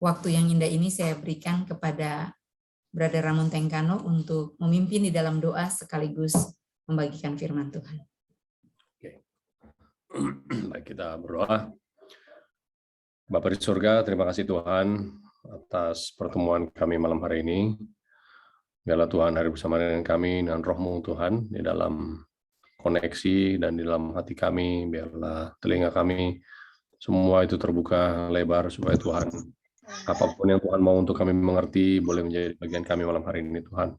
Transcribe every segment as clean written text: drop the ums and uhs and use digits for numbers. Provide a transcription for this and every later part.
waktu yang indah ini saya berikan kepada Brother Ramon Tengkano untuk memimpin di dalam doa sekaligus membagikan firman Tuhan. Oke. Baik, kita berdoa. Bapa di surga, terima kasih Tuhan atas pertemuan kami malam hari ini. Biarlah Tuhan hari bersama dengan kami, dengan roh-Mu Tuhan, di dalam koneksi dan di dalam hati kami. Biarlah telinga kami, semua itu terbuka lebar supaya Tuhan, apapun yang Tuhan mau untuk kami mengerti, boleh menjadi bagian kami malam hari ini Tuhan.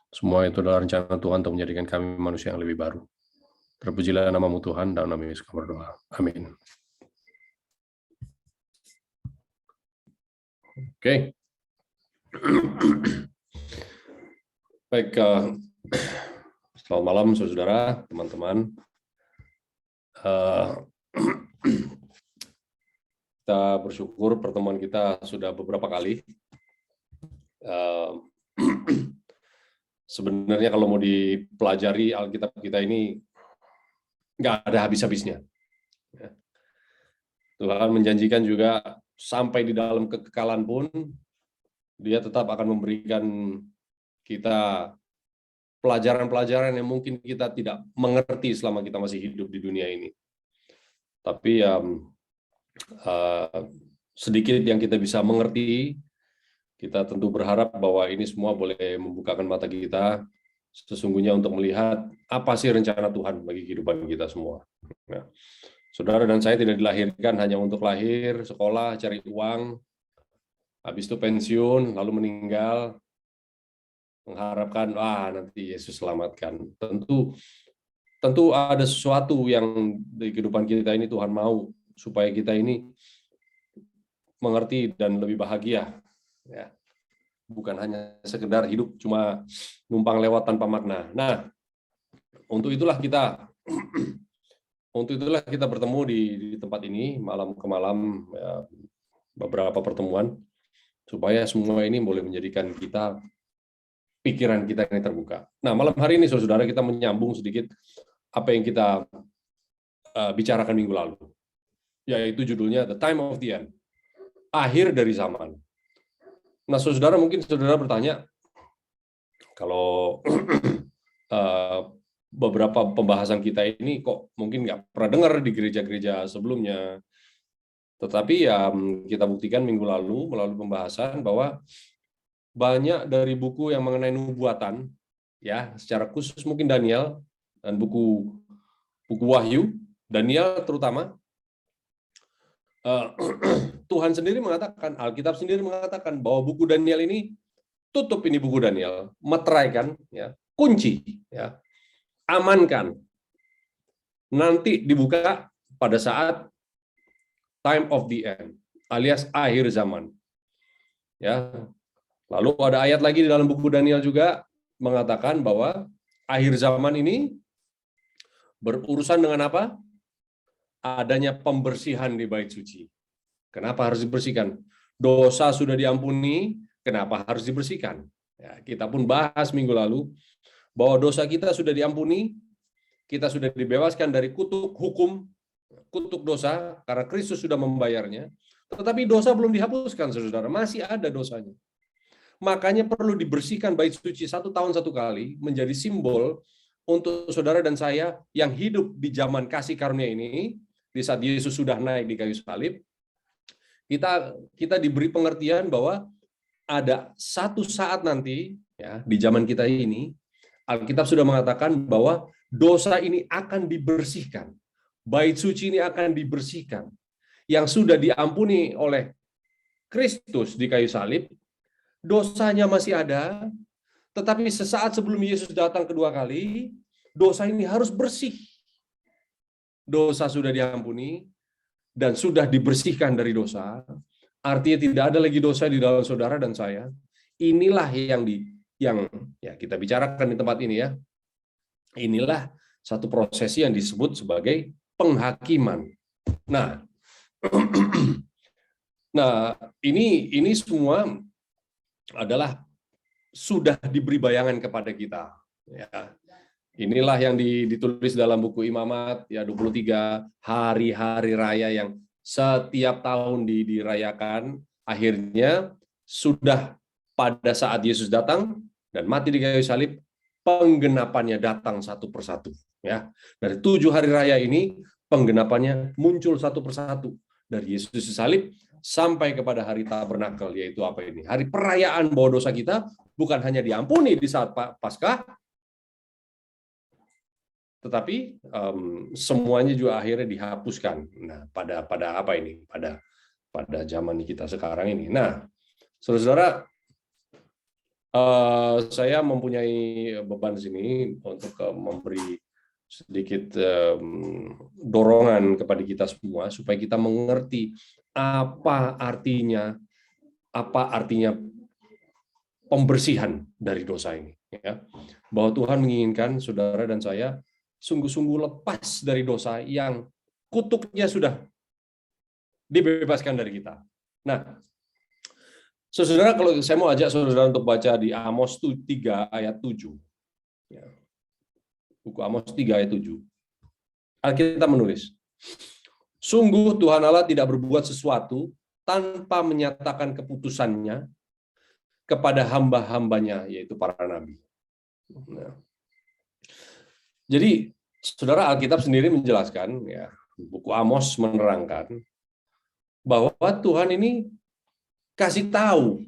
Semua itu adalah rencana Tuhan untuk menjadikan kami manusia yang lebih baru. Terpujilah nama-Mu Tuhan, dalam nama Yesus kami berdoa. Amin. Oke. Baik, selamat malam saudara, teman-teman. Kita bersyukur pertemuan kita sudah beberapa kali. Sebenarnya kalau mau dipelajari Alkitab kita ini nggak ada habis-habisnya. Tuhan menjanjikan juga sampai di dalam kekekalan pun Dia tetap akan memberikan kita pelajaran-pelajaran yang mungkin kita tidak mengerti selama kita masih hidup di dunia ini. Tapi sedikit yang kita bisa mengerti, kita tentu berharap bahwa ini semua boleh membukakan mata kita sesungguhnya untuk melihat apa sih rencana Tuhan bagi kehidupan kita semua. Nah, saudara dan saya tidak dilahirkan hanya untuk lahir, sekolah, cari uang, habis itu pensiun, lalu meninggal, mengharapkan nanti Yesus selamatkan. Tentu ada sesuatu yang di kehidupan kita ini Tuhan mau supaya kita ini mengerti dan lebih bahagia, ya. Bukan hanya sekedar hidup cuma numpang lewat tanpa makna. Nah, untuk itulah kita bertemu di tempat ini malam ke malam, ya, beberapa pertemuan supaya semua ini boleh menjadikan kita, pikiran kita ini terbuka. Nah, malam hari ini saudara, kita menyambung sedikit apa yang kita bicarakan minggu lalu, yaitu judulnya The Time of the End, akhir dari zaman. Nah, saudara, mungkin saudara bertanya, kalau beberapa pembahasan kita ini kok mungkin nggak pernah dengar di gereja-gereja sebelumnya. Tetapi ya kita buktikan minggu lalu melalui pembahasan bahwa banyak dari buku yang mengenai nubuatan, ya, secara khusus mungkin Daniel dan buku Wahyu, Daniel terutama, Tuhan sendiri mengatakan, Alkitab sendiri mengatakan bahwa buku Daniel ini, tutup ini buku Daniel, meteraikan, ya, kunci, ya, amankan, nanti dibuka pada saat time of the end, alias akhir zaman. Ya, lalu ada ayat lagi di dalam buku Daniel juga mengatakan bahwa akhir zaman ini berurusan dengan apa? Adanya pembersihan di bait suci. Kenapa harus dibersihkan? Dosa sudah diampuni, kenapa harus dibersihkan? Ya, kita pun bahas minggu lalu bahwa dosa kita sudah diampuni, kita sudah dibebaskan dari kutuk hukum, kutuk dosa, karena Kristus sudah membayarnya. Tetapi dosa belum dihapuskan, saudara, masih ada dosanya. Makanya perlu dibersihkan bait suci 1 tahun 1 kali, menjadi simbol untuk saudara dan saya yang hidup di zaman kasih karunia ini, di saat Yesus sudah naik di kayu salib, kita diberi pengertian bahwa ada satu saat nanti, ya, di zaman kita ini, Alkitab sudah mengatakan bahwa dosa ini akan dibersihkan, bait suci ini akan dibersihkan, yang sudah diampuni oleh Kristus di kayu salib, dosanya masih ada, tetapi sesaat sebelum Yesus datang kedua kali, dosa ini harus bersih. Dosa sudah diampuni dan sudah dibersihkan dari dosa, artinya tidak ada lagi dosa di dalam saudara dan saya. Inilah yang ya kita bicarakan di tempat ini, ya. Inilah satu prosesi yang disebut sebagai penghakiman. Nah, ini semua adalah sudah diberi bayangan kepada kita, ya. Inilah yang ditulis dalam buku Imamat, ya, 23 hari-hari raya yang setiap tahun dirayakan Akhirnya sudah pada saat Yesus datang dan mati di kayu salib, penggenapannya datang satu persatu. Ya, dari 7 hari raya ini penggenapannya muncul satu persatu dari Yesus disalib sampai kepada hari tabernakel, yaitu apa ini? Hari perayaan bahwa dosa kita bukan hanya diampuni di saat Paskah, tetapi semuanya juga akhirnya dihapuskan. Nah, pada apa ini? Pada zaman kita sekarang ini. Nah, saudara-saudara, saya mempunyai beban sini untuk memberi sedikit dorongan kepada kita semua supaya kita mengerti apa artinya pembersihan dari dosa ini, ya. Bahwa Tuhan menginginkan saudara dan saya sungguh-sungguh lepas dari dosa yang kutuknya sudah dibebaskan dari kita. Nah, saudara, kalau saya mau ajak saudara untuk baca di Amos 3 ayat 7. Ya. Buku Amos 3 ayat 7. Alkitab menulis, sungguh Tuhan Allah tidak berbuat sesuatu tanpa menyatakan keputusannya kepada hamba-hambanya, yaitu para nabi. Nah. Jadi, saudara, Alkitab sendiri menjelaskan, ya, buku Amos menerangkan bahwa Tuhan ini kasih tahu.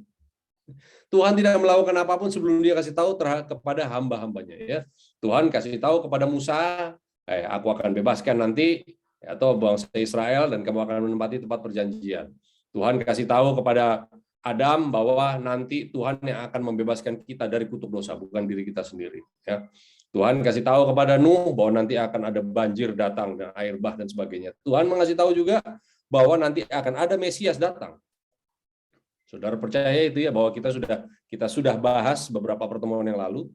Tuhan tidak melakukan apapun sebelum dia kasih tahu kepada hamba-hambanya. Ya. Tuhan kasih tahu kepada Musa, aku akan bebaskan nanti, atau bangsa Israel, dan kamu akan menempati tempat perjanjian. Tuhan kasih tahu kepada Adam bahwa nanti Tuhan yang akan membebaskan kita dari kutuk dosa, bukan diri kita sendiri. Ya. Tuhan kasih tahu kepada Nuh bahwa nanti akan ada banjir datang dan air bah dan sebagainya. Tuhan mengasih tahu juga bahwa nanti akan ada Mesias datang. Saudara percaya itu ya, bahwa kita sudah bahas beberapa pertemuan yang lalu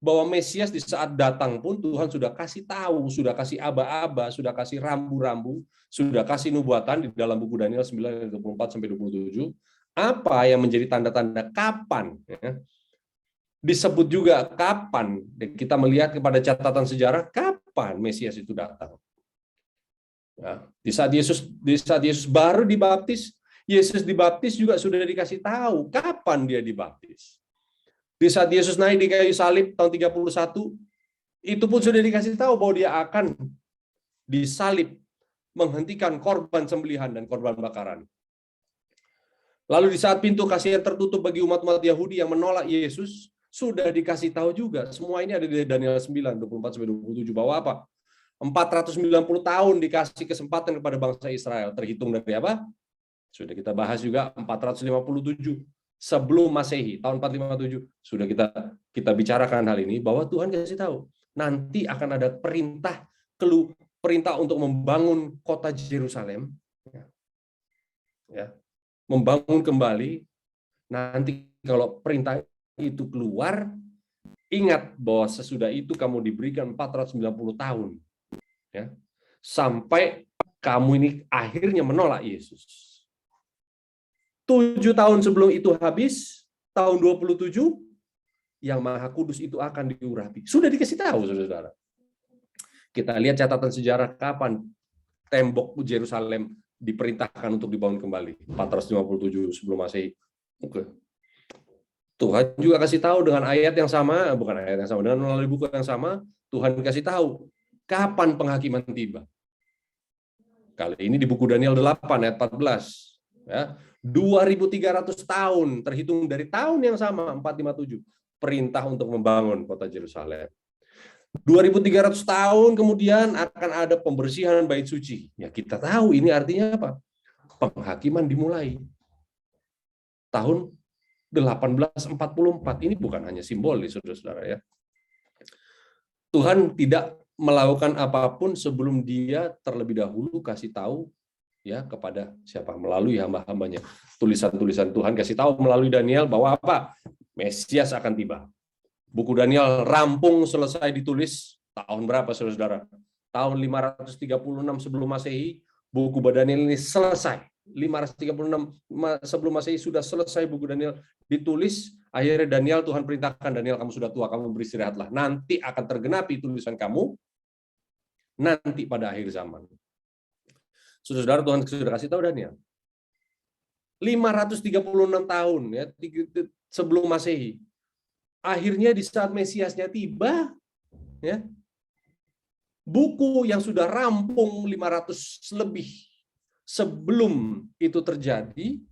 bahwa Mesias di saat datang pun Tuhan sudah kasih tahu, sudah kasih aba-aba, sudah kasih rambu-rambu, sudah kasih nubuatan di dalam buku Daniel 9:24 sampai 27 apa yang menjadi tanda-tanda kapan, ya. Disebut juga kapan, kita melihat kepada catatan sejarah kapan Mesias itu datang. Ya, di saat Yesus baru dibaptis, Yesus dibaptis juga sudah dikasih tahu kapan dia dibaptis. Di saat Yesus naik di kayu salib tahun 31, itu pun sudah dikasih tahu bahwa dia akan disalib, menghentikan korban sembelihan dan korban bakaran. Lalu di saat pintu kasihan tertutup bagi umat-umat Yahudi yang menolak Yesus, sudah dikasih tahu juga. Semua ini ada di Daniel 9:24-27 bahwa apa? 490 tahun dikasih kesempatan kepada bangsa Israel. Terhitung dari apa? Sudah kita bahas juga 457 sebelum Masehi, tahun 457 sudah kita bicarakan hal ini, bahwa Tuhan kasih tahu nanti akan ada perintah untuk membangun kota Yerusalem, ya, membangun kembali. Nanti kalau perintah itu keluar, ingat bahwa sesudah itu kamu diberikan 490 tahun, ya, sampai kamu ini akhirnya menolak Yesus. 7 tahun sebelum itu habis, tahun 27, yang Maha Kudus itu akan diurapi. Sudah dikasih tahu, saudara. Kita lihat catatan sejarah kapan tembok Yerusalem diperintahkan untuk dibangun kembali. 457 sebelum Masehi. Oke. Tuhan juga kasih tahu dengan ayat yang sama, bukan ayat yang sama, dengan melalui buku yang sama, Tuhan kasih tahu kapan penghakiman tiba. Kali ini di buku Daniel 8 ayat 14. Ya. 2.300 tahun terhitung dari tahun yang sama, 457, perintah untuk membangun kota Yerusalem. 2.300 tahun kemudian akan ada pembersihan bait suci. Ya, kita tahu ini artinya apa? Penghakiman dimulai. Tahun 1844. Ini bukan hanya simbolis, saudara-saudara, ya. Tuhan tidak melakukan apapun sebelum dia terlebih dahulu kasih tahu, ya, kepada siapa? Melalui hamba-hambanya. Tulisan-tulisan Tuhan kasih tahu melalui Daniel bahwa apa? Mesias akan tiba. Buku Daniel rampung selesai ditulis tahun berapa, saudara-saudara? Tahun 536 sebelum Masehi, buku Daniel ini selesai. 536 sebelum Masehi sudah selesai buku Daniel ditulis. Akhirnya Daniel, Tuhan perintahkan, Daniel, kamu sudah tua, kamu beristirahatlah. Nanti akan tergenapi tulisan kamu nanti pada akhir zaman. Saudara, Tuhan sudah kasih tahu Daniel. 536 tahun ya sebelum Masehi. Akhirnya di saat Mesiasnya tiba, ya, buku yang sudah rampung 500 lebih sebelum itu terjadi,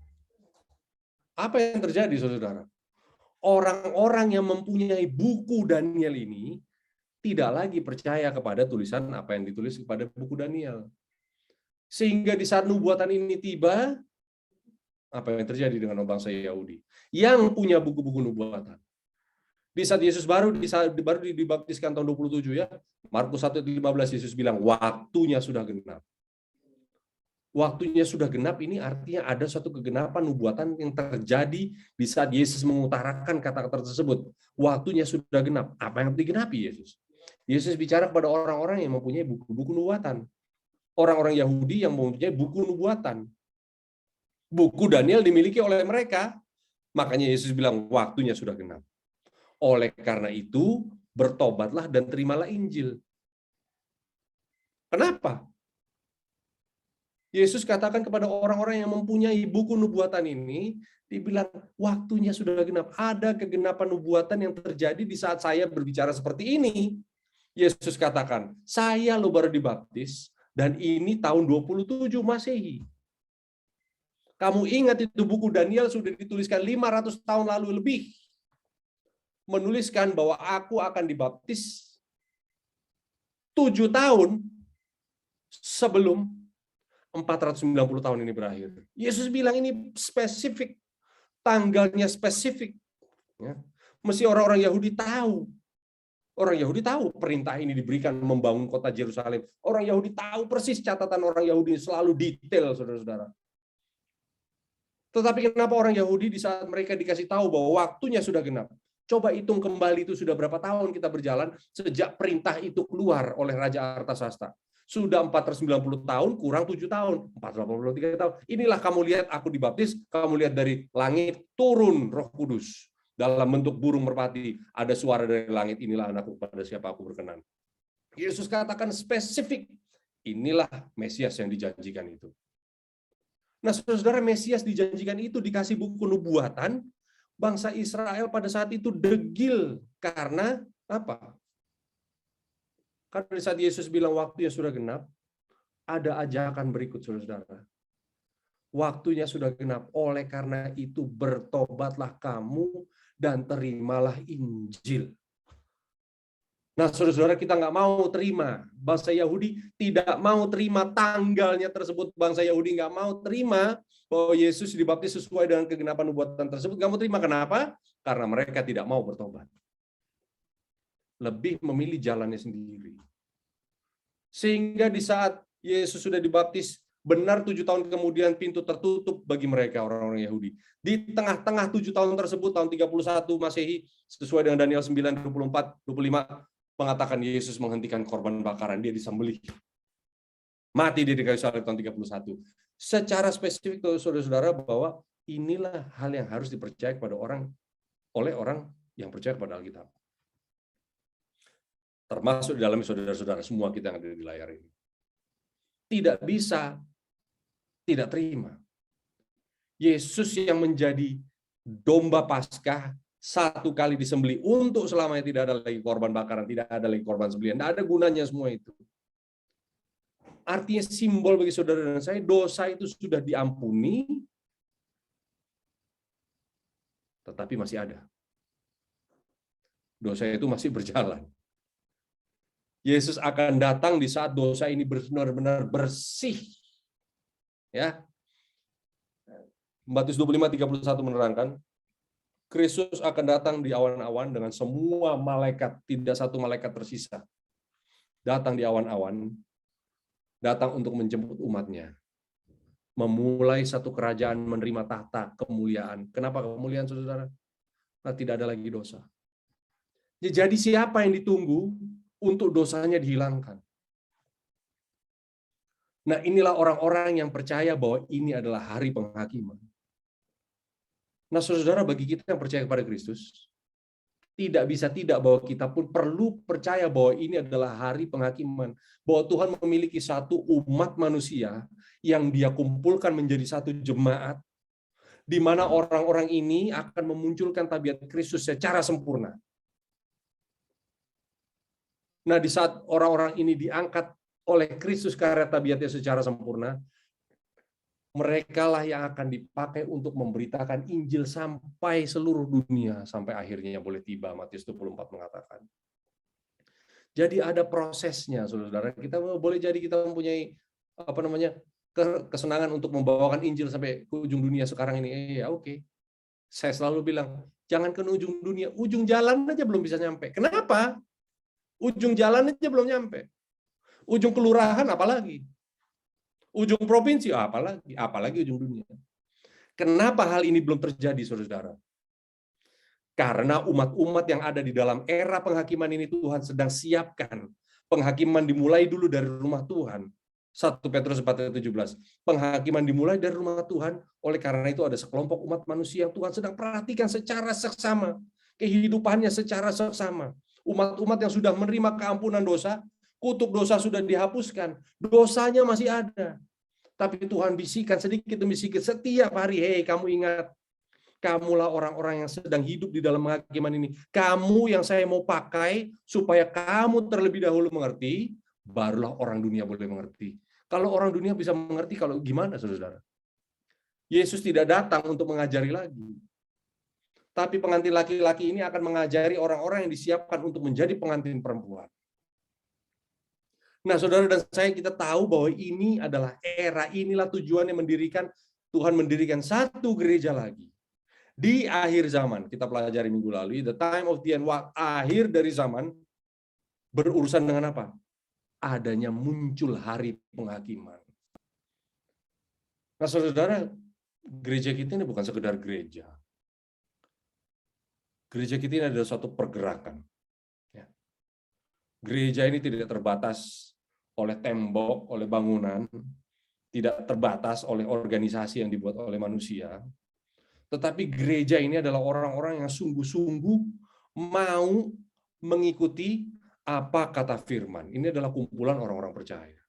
apa yang terjadi, saudara? Orang-orang yang mempunyai buku Daniel ini tidak lagi percaya kepada tulisan apa yang ditulis kepada buku Daniel. Sehingga di saat nubuatan ini tiba, apa yang terjadi dengan bangsa Yahudi yang punya buku-buku nubuatan? Di saat Yesus baru dibaptiskan tahun 27 ya, Markus 1:15 Yesus bilang waktunya sudah genap. Waktunya sudah genap ini artinya ada suatu kegenapan nubuatan yang terjadi di saat Yesus mengutarakan kata-kata tersebut. Waktunya sudah genap. Apa yang digenapi Yesus? Yesus bicara kepada orang-orang yang mempunyai buku-buku nubuatan. Orang-orang Yahudi yang mempunyai buku nubuatan. Buku Daniel dimiliki oleh mereka. Makanya Yesus bilang waktunya sudah genap. Oleh karena itu, bertobatlah dan terimalah Injil. Kenapa? Yesus katakan kepada orang-orang yang mempunyai buku nubuatan ini, dibilang waktunya sudah genap. Ada kegenapan nubuatan yang terjadi di saat saya berbicara seperti ini. Yesus katakan, saya lo baru dibaptis, dan ini tahun 27 Masehi. Kamu ingat itu buku Daniel sudah dituliskan 500 tahun lalu lebih. Menuliskan bahwa aku akan dibaptis 7 tahun sebelum 490 tahun ini berakhir. Yesus bilang ini spesifik, tanggalnya spesifik. Ya. Mesti orang-orang Yahudi tahu. Orang Yahudi tahu perintah ini diberikan membangun kota Yerusalem. Orang Yahudi tahu persis catatan orang Yahudi selalu detail, saudara-saudara. Tetapi kenapa orang Yahudi di saat mereka dikasih tahu bahwa waktunya sudah genap? Coba hitung kembali itu sudah berapa tahun kita berjalan sejak perintah itu keluar oleh Raja Artasasta. Sudah 490 tahun, kurang 7 tahun. 483 tahun. Inilah kamu lihat aku dibaptis, kamu lihat dari langit turun Roh Kudus. Dalam bentuk burung merpati, ada suara dari langit, inilah anakku pada siapa aku berkenan. Yesus katakan spesifik, inilah Mesias yang dijanjikan itu. Nah, saudara, Mesias dijanjikan itu dikasih buku nubuatan, bangsa Israel pada saat itu degil. Karena apa? Karena di saat Yesus bilang waktunya sudah genap, ada ajakan berikut, saudara. Waktunya sudah genap, oleh karena itu bertobatlah kamu dan terimalah Injil. Nah, saudara-saudara, kita nggak mau terima. Bangsa Yahudi tidak mau terima tanggalnya tersebut. Bangsa Yahudi nggak mau terima bahwa Yesus dibaptis sesuai dengan kegenapan nubuatan tersebut. Nggak mau terima. Kenapa? Karena mereka tidak mau bertobat. Lebih memilih jalannya sendiri. Sehingga di saat Yesus sudah dibaptis, benar 7 tahun kemudian pintu tertutup bagi mereka orang-orang Yahudi. Di tengah-tengah 7 tahun tersebut, tahun 31 Masehi, sesuai dengan Daniel 9, 24, 25, mengatakan Yesus menghentikan korban bakaran, dia disembelih. Mati di kayu salib tahun 31. Secara spesifik, saudara-saudara, bahwa inilah hal yang harus dipercaya kepada oleh orang yang percaya kepada Alkitab. Termasuk di dalam saudara-saudara semua kita yang ada di layar ini. Tidak bisa tidak terima. Yesus yang menjadi domba Paskah satu kali disembelih untuk selamanya, tidak ada lagi korban bakaran, tidak ada lagi korban sembelihan, tidak ada gunanya semua itu. Artinya simbol bagi saudara dan saya, dosa itu sudah diampuni, tetapi masih ada. Dosa itu masih berjalan. Yesus akan datang di saat dosa ini benar-benar bersih. Ya. Matius 25:31 menerangkan, Kristus akan datang di awan-awan dengan semua malaikat, tidak satu malaikat tersisa. Datang di awan-awan, datang untuk menjemput umatnya. Memulai satu kerajaan menerima tahta kemuliaan. Kenapa kemuliaan, saudara? Nah, tidak ada lagi dosa. Jadi siapa yang ditunggu untuk dosanya dihilangkan? Nah, inilah orang-orang yang percaya bahwa ini adalah hari penghakiman. Nah, saudara, bagi kita yang percaya kepada Kristus, tidak bisa tidak bahwa kita pun perlu percaya bahwa ini adalah hari penghakiman. Bahwa Tuhan memiliki satu umat manusia yang dia kumpulkan menjadi satu jemaat, di mana orang-orang ini akan memunculkan tabiat Kristus secara sempurna. Nah, di saat orang-orang ini diangkat oleh Kristus karena tabiatnya secara sempurna, merekalah yang akan dipakai untuk memberitakan Injil sampai seluruh dunia, sampai akhirnya boleh tiba. Matius 24 mengatakan. Jadi ada prosesnya, saudara. Kita boleh jadi kita mempunyai kesenangan untuk membawakan Injil sampai ke ujung dunia sekarang ini. Oke. Saya selalu bilang, jangan ke ujung dunia, ujung jalan aja belum bisa nyampe. Kenapa? Ujung jalan aja belum nyampe. Ujung kelurahan apalagi? Ujung provinsi apalagi ujung dunia. Kenapa hal ini belum terjadi, saudara? Karena umat-umat yang ada di dalam era penghakiman ini Tuhan sedang siapkan. Penghakiman dimulai dulu dari rumah Tuhan. 1 Petrus 4:17. Penghakiman dimulai dari rumah Tuhan, oleh karena itu ada sekelompok umat manusia yang Tuhan sedang perhatikan secara seksama, kehidupannya secara seksama. Umat-umat yang sudah menerima keampunan dosa, kutuk dosa sudah dihapuskan, dosanya masih ada. Tapi Tuhan bisikan sedikit demi sedikit setiap hari, hei kamu ingat, kamulah orang-orang yang sedang hidup di dalam penghakiman ini. Kamu yang saya mau pakai supaya kamu terlebih dahulu mengerti, barulah orang dunia boleh mengerti. Kalau orang dunia bisa mengerti, kalau gimana, saudara? Yesus tidak datang untuk mengajari lagi. Tapi pengantin laki-laki ini akan mengajari orang-orang yang disiapkan untuk menjadi pengantin perempuan. Nah, saudara dan saya, kita tahu bahwa ini adalah era, inilah tujuannya Tuhan mendirikan satu gereja lagi. Di akhir zaman, kita pelajari minggu lalu, the time of the end, akhir dari zaman, berurusan dengan apa? Adanya muncul hari penghakiman. Nah, saudara, gereja kita ini bukan sekedar gereja. Gereja kita ini adalah suatu pergerakan. Gereja ini tidak terbatas oleh tembok, oleh bangunan, tidak terbatas oleh organisasi yang dibuat oleh manusia. Tetapi gereja ini adalah orang-orang yang sungguh-sungguh mau mengikuti apa kata firman. Ini adalah kumpulan orang-orang percaya.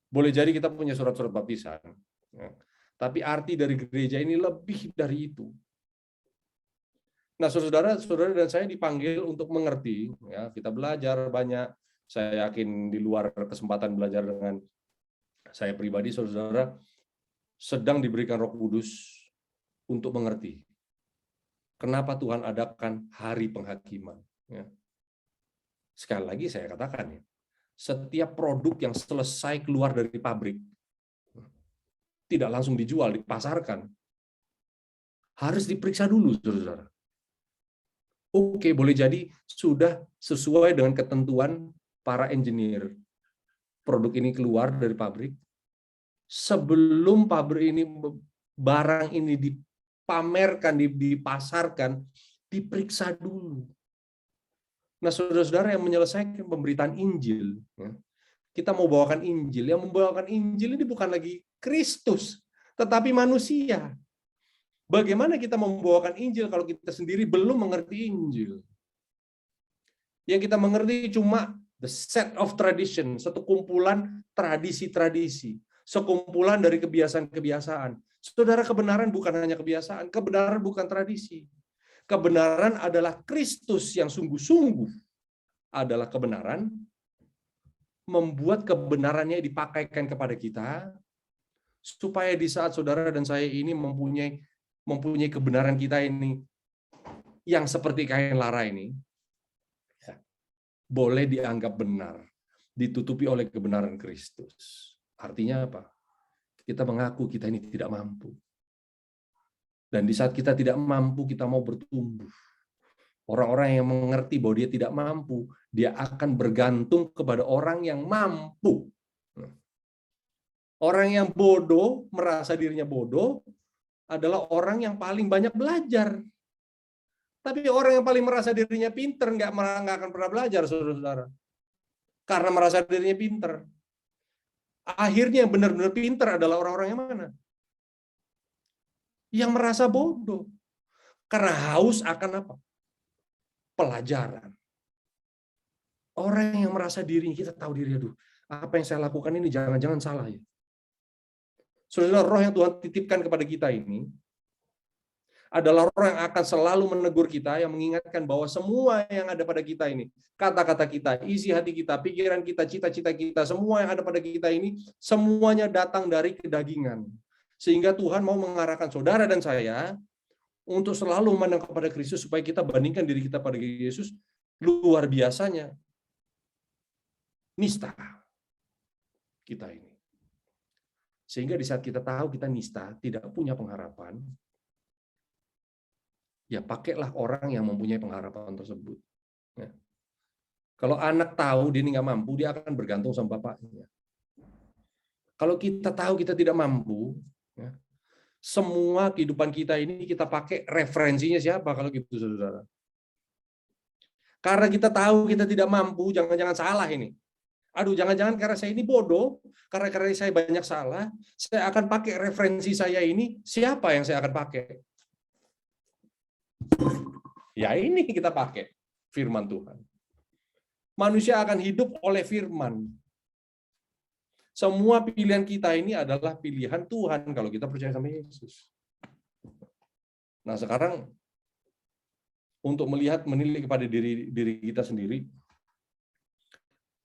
Boleh jadi kita punya surat-surat baptisan, tapi arti dari gereja ini lebih dari itu. Nah, saudara dan saya dipanggil untuk mengerti. Kita belajar banyak. Saya yakin di luar kesempatan belajar dengan saya pribadi, saudara sedang diberikan Roh Kudus untuk mengerti kenapa Tuhan adakan hari penghakiman. Sekali lagi saya katakan, setiap produk yang selesai keluar dari pabrik tidak langsung dijual, dipasarkan, harus diperiksa dulu, saudara. Oke, boleh jadi sudah sesuai dengan ketentuan para engineer. Produk ini keluar dari pabrik. Sebelum pabrik ini, barang ini dipamerkan, dipasarkan, diperiksa dulu. Nah, saudara-saudara yang menyelesaikan pemberitaan Injil, kita mau bawakan Injil. Yang membawakan Injil ini bukan lagi Kristus, tetapi manusia. Bagaimana kita membawakan Injil kalau kita sendiri belum mengerti Injil? Yang kita mengerti cuma the set of tradition, satu kumpulan tradisi-tradisi, sekumpulan dari kebiasaan-kebiasaan. Saudara, kebenaran bukan hanya kebiasaan, kebenaran bukan tradisi. Kebenaran adalah Kristus yang sungguh-sungguh adalah kebenaran, membuat kebenarannya dipakaikan kepada kita, supaya di saat saudara dan saya ini mempunyai kebenaran kita ini yang seperti kain lara ini, boleh dianggap benar, ditutupi oleh kebenaran Kristus. Artinya apa? Kita mengaku kita ini tidak mampu. Dan di saat kita tidak mampu, kita mau bertumbuh. Orang-orang yang mengerti bahwa dia tidak mampu, dia akan bergantung kepada orang yang mampu. Orang yang bodoh, merasa dirinya bodoh, adalah orang yang paling banyak belajar. Tapi orang yang paling merasa dirinya pinter nggak akan pernah belajar, saudara-saudara. Karena merasa dirinya pinter. Akhirnya yang benar-benar pinter adalah orang-orang yang mana? Yang merasa bodoh. Karena haus akan apa? Pelajaran. Orang yang merasa dirinya, kita tahu diri, aduh, apa yang saya lakukan ini jangan-jangan salah ya. Saudara, roh yang Tuhan titipkan kepada kita ini adalah orang yang akan selalu menegur kita, yang mengingatkan bahwa semua yang ada pada kita ini, kata-kata kita, isi hati kita, pikiran kita, cita-cita kita, semua yang ada pada kita ini, semuanya datang dari kedagingan. Sehingga Tuhan mau mengarahkan saudara dan saya untuk selalu memandang kepada Kristus, supaya kita bandingkan diri kita pada Yesus. Luar biasanya nista kita ini. Sehingga di saat kita tahu kita nista, tidak punya pengharapan, ya pakailah orang yang mempunyai pengharapan tersebut. Ya. Kalau anak tahu dia ini nggak mampu, dia akan bergantung sama bapaknya. Kalau kita tahu kita tidak mampu, ya, semua kehidupan kita ini kita pakai referensinya siapa kalau gitu, saudara. Karena kita tahu kita tidak mampu, jangan-jangan salah ini. Aduh, jangan-jangan karena saya ini bodoh, karena saya banyak salah, saya akan pakai referensi saya ini, siapa yang saya akan pakai? Ya ini kita pakai firman Tuhan. Manusia akan hidup oleh firman. Semua pilihan kita ini adalah pilihan Tuhan kalau kita percaya sama Yesus. Nah sekarang untuk menilik kepada diri kita sendiri,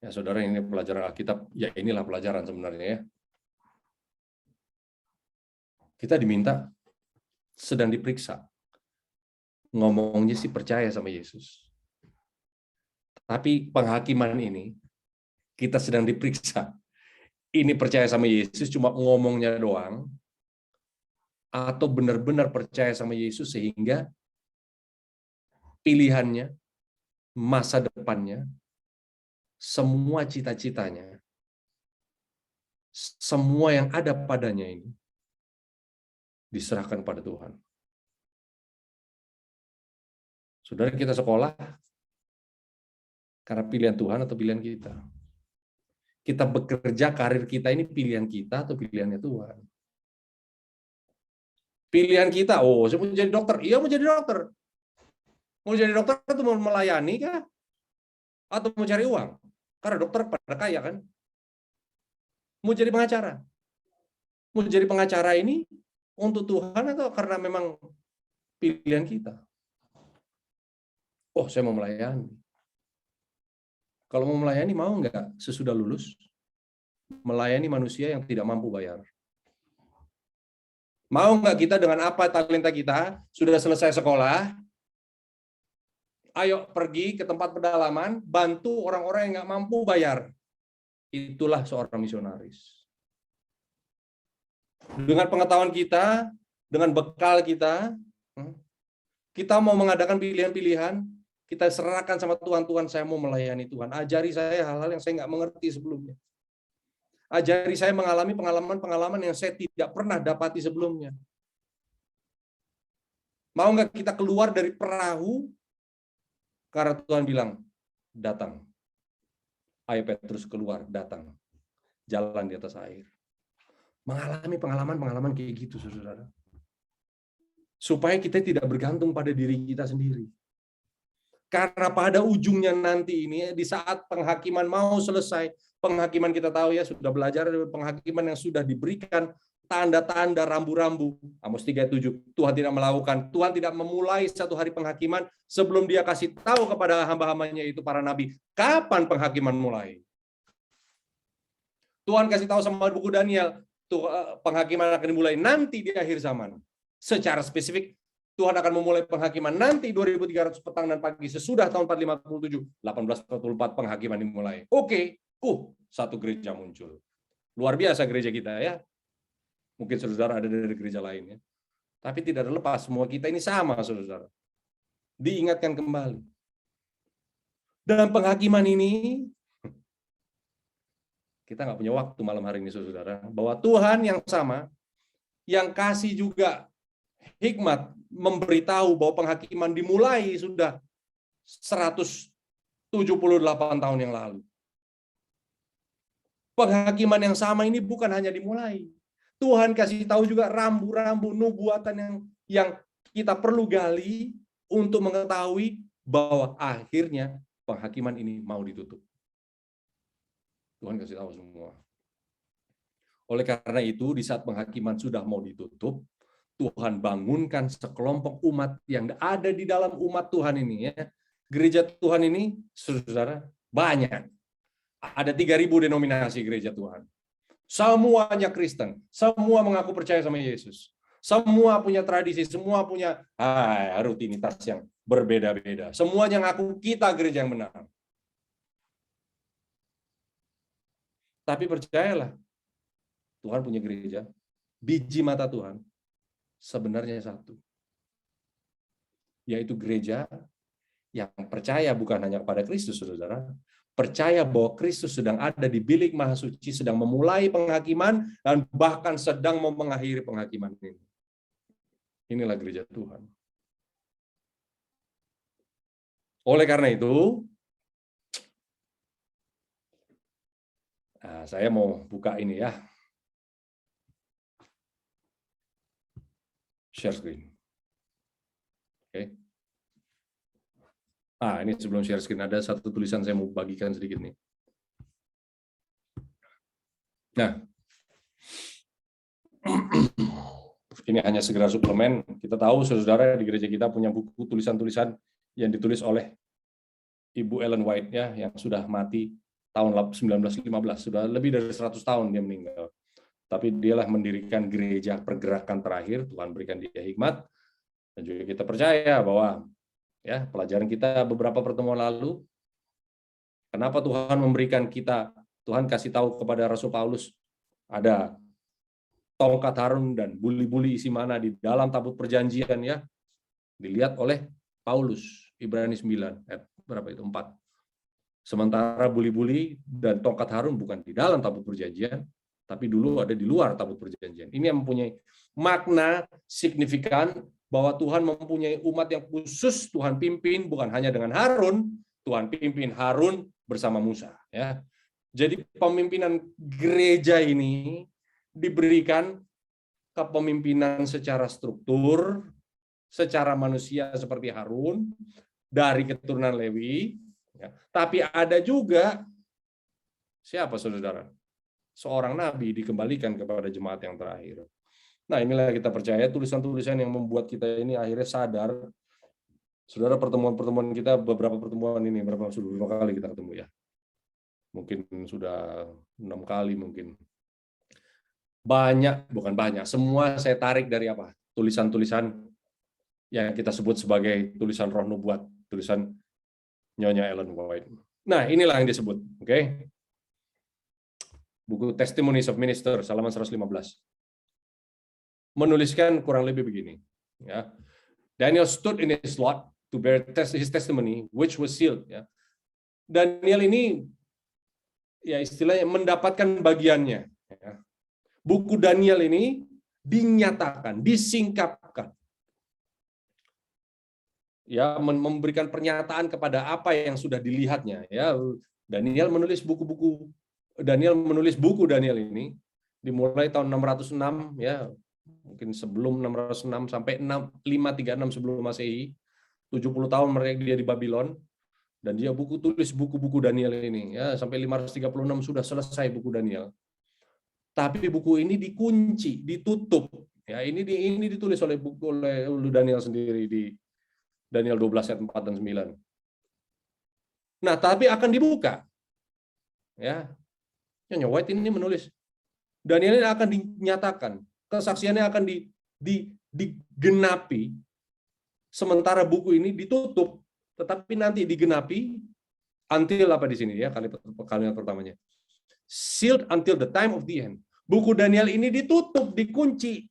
ya saudara, ini pelajaran Alkitab, ya inilah pelajaran sebenarnya ya. Kita diminta sedang diperiksa. Ngomongnya sih percaya sama Yesus. Tapi penghakiman ini, kita sedang diperiksa. Ini percaya sama Yesus cuma ngomongnya doang, atau benar-benar percaya sama Yesus sehingga pilihannya, masa depannya, semua cita-citanya, semua yang ada padanya ini, diserahkan pada Tuhan. Saudara, kita sekolah karena pilihan Tuhan atau pilihan kita? Kita bekerja, karir kita ini pilihan kita atau pilihannya Tuhan? Pilihan kita, oh saya mau jadi dokter, iya mau jadi dokter. Mau jadi dokter itu mau melayani kah? Atau mau cari uang? Karena dokter pada kaya kan? Mau jadi pengacara? Mau jadi pengacara ini untuk Tuhan atau karena memang pilihan kita? Oh, saya mau melayani. Kalau mau melayani, mau nggak sesudah lulus melayani manusia yang tidak mampu bayar? Mau nggak kita dengan apa talenta kita, sudah selesai sekolah, ayo pergi ke tempat pedalaman, bantu orang-orang yang nggak mampu bayar. Itulah seorang misionaris. Dengan pengetahuan kita, dengan bekal kita mau mengadakan pilihan-pilihan, kita serahkan sama Tuhan. Tuhan, saya mau melayani Tuhan. Ajari saya hal-hal yang saya nggak mengerti sebelumnya. Ajari saya mengalami pengalaman-pengalaman yang saya tidak pernah dapati sebelumnya. Mau nggak kita keluar dari perahu? Karena Tuhan bilang, datang. Ayo Petrus keluar, datang. Jalan di atas air. Mengalami pengalaman-pengalaman kayak gitu, saudara. Supaya kita tidak bergantung pada diri kita sendiri. Karena pada ujungnya nanti ini, di saat penghakiman mau selesai, penghakiman kita tahu ya, sudah belajar dari penghakiman yang sudah diberikan tanda-tanda rambu-rambu. Amos 3:7, Tuhan tidak melakukan, Tuhan tidak memulai satu hari penghakiman sebelum dia kasih tahu kepada hamba-hambanya itu para nabi, kapan penghakiman mulai. Tuhan kasih tahu sama buku Daniel, penghakiman akan dimulai nanti di akhir zaman. Secara spesifik, Tuhan akan memulai penghakiman nanti 2300 petang dan pagi sesudah tahun 457, 1844 penghakiman dimulai. Oke, satu gereja muncul. Luar biasa gereja kita ya. Mungkin saudara ada dari gereja lainnya. Tapi tidak terlepas, semua kita ini sama, saudara. Diingatkan kembali. Dalam penghakiman ini, kita nggak punya waktu malam hari ini, saudara. Bahwa Tuhan yang sama, yang kasih juga hikmat, memberitahu bahwa penghakiman dimulai sudah 178 tahun yang lalu. Penghakiman yang sama ini bukan hanya dimulai. Tuhan kasih tahu juga rambu-rambu nubuatan yang kita perlu gali untuk mengetahui bahwa akhirnya penghakiman ini mau ditutup. Tuhan kasih tahu semua. Oleh karena itu, di saat penghakiman sudah mau ditutup, Tuhan bangunkan sekelompok umat yang ada di dalam umat Tuhan ini, ya. Gereja Tuhan ini, saudara, banyak. Ada 3.000 denominasi gereja Tuhan. Semuanya Kristen, semua mengaku percaya sama Yesus. Semua punya tradisi, semua punya rutinitas yang berbeda-beda. Semuanya ngaku kita gereja yang benar. Tapi percayalah, Tuhan punya gereja, biji mata Tuhan sebenarnya satu, yaitu gereja yang percaya bukan hanya kepada Kristus, saudara, percaya bahwa Kristus sedang ada di bilik maha suci, sedang memulai penghakiman, dan bahkan sedang mau mengakhiri penghakiman ini. Inilah gereja Tuhan. Oleh karena itu, saya mau buka ini ya. Share screen. Oke. Ini sebelum share screen ada satu tulisan saya mau bagikan sedikit nih. Nah, ini hanya segera suplemen. Kita tahu saudara di gereja kita punya buku tulisan-tulisan yang ditulis oleh Ibu Ellen White, ya, yang sudah mati tahun 1915. Sudah lebih dari 100 tahun dia meninggal. Tapi dialah mendirikan gereja pergerakan terakhir. Tuhan berikan dia hikmat, dan juga kita percaya bahwa, ya, pelajaran kita beberapa pertemuan lalu, kenapa Tuhan memberikan kita, Tuhan kasih tahu kepada Rasul Paulus ada tongkat Harun dan buli-buli isi mana di dalam tabut perjanjian, ya, dilihat oleh Paulus. Ibrani 9 ayat berapa itu, 4. Sementara buli-buli dan tongkat Harun bukan di dalam tabut perjanjian, tapi dulu ada di luar tabut perjanjian. Ini yang mempunyai makna signifikan bahwa Tuhan mempunyai umat yang khusus Tuhan pimpin, bukan hanya dengan Harun, Tuhan pimpin Harun bersama Musa, ya. Jadi pemimpinan gereja ini diberikan kepemimpinan secara struktur, secara manusia seperti Harun dari keturunan Lewi, ya. Tapi ada juga siapa, saudara? Seorang nabi dikembalikan kepada jemaat yang terakhir. Nah, inilah kita percaya tulisan-tulisan yang membuat kita ini akhirnya sadar. Saudara, pertemuan-pertemuan kita, beberapa pertemuan ini, berapa kali kita ketemu, ya? Mungkin sudah 6 kali mungkin. Bukan banyak, semua saya tarik dari apa? Tulisan-tulisan yang kita sebut sebagai tulisan roh nubuat, tulisan Nyonya Ellen White. Nah, inilah yang disebut, oke? Buku Testimonies of Ministers, halaman 115. Menuliskan kurang lebih begini, ya. Daniel stood in his lot to bear his testimony, which was sealed, ya. Daniel ini, ya, istilahnya mendapatkan bagiannya, ya. Buku Daniel ini dinyatakan, disingkapkan, ya, memberikan pernyataan kepada apa yang sudah dilihatnya, ya. Daniel menulis buku Daniel ini dimulai tahun 606, ya, mungkin sebelum 606 sampai 536 sebelum Masehi. 70 tahun mereka dia di Babylon, dan dia tulis buku-buku Daniel ini, ya, sampai 536 sudah selesai buku Daniel. Tapi buku ini dikunci, ditutup, ya. Ini ditulis oleh Daniel sendiri di Daniel 12 ayat 4 dan 9. Nah, tapi akan dibuka, ya. Nyonya White ini menulis Daniel ini akan dinyatakan, kesaksiannya akan digenapi, sementara buku ini ditutup, tetapi nanti digenapi until apa di sini, ya, kalimat pertamanya. Sealed until the time of the end. Buku Daniel ini ditutup, dikunci.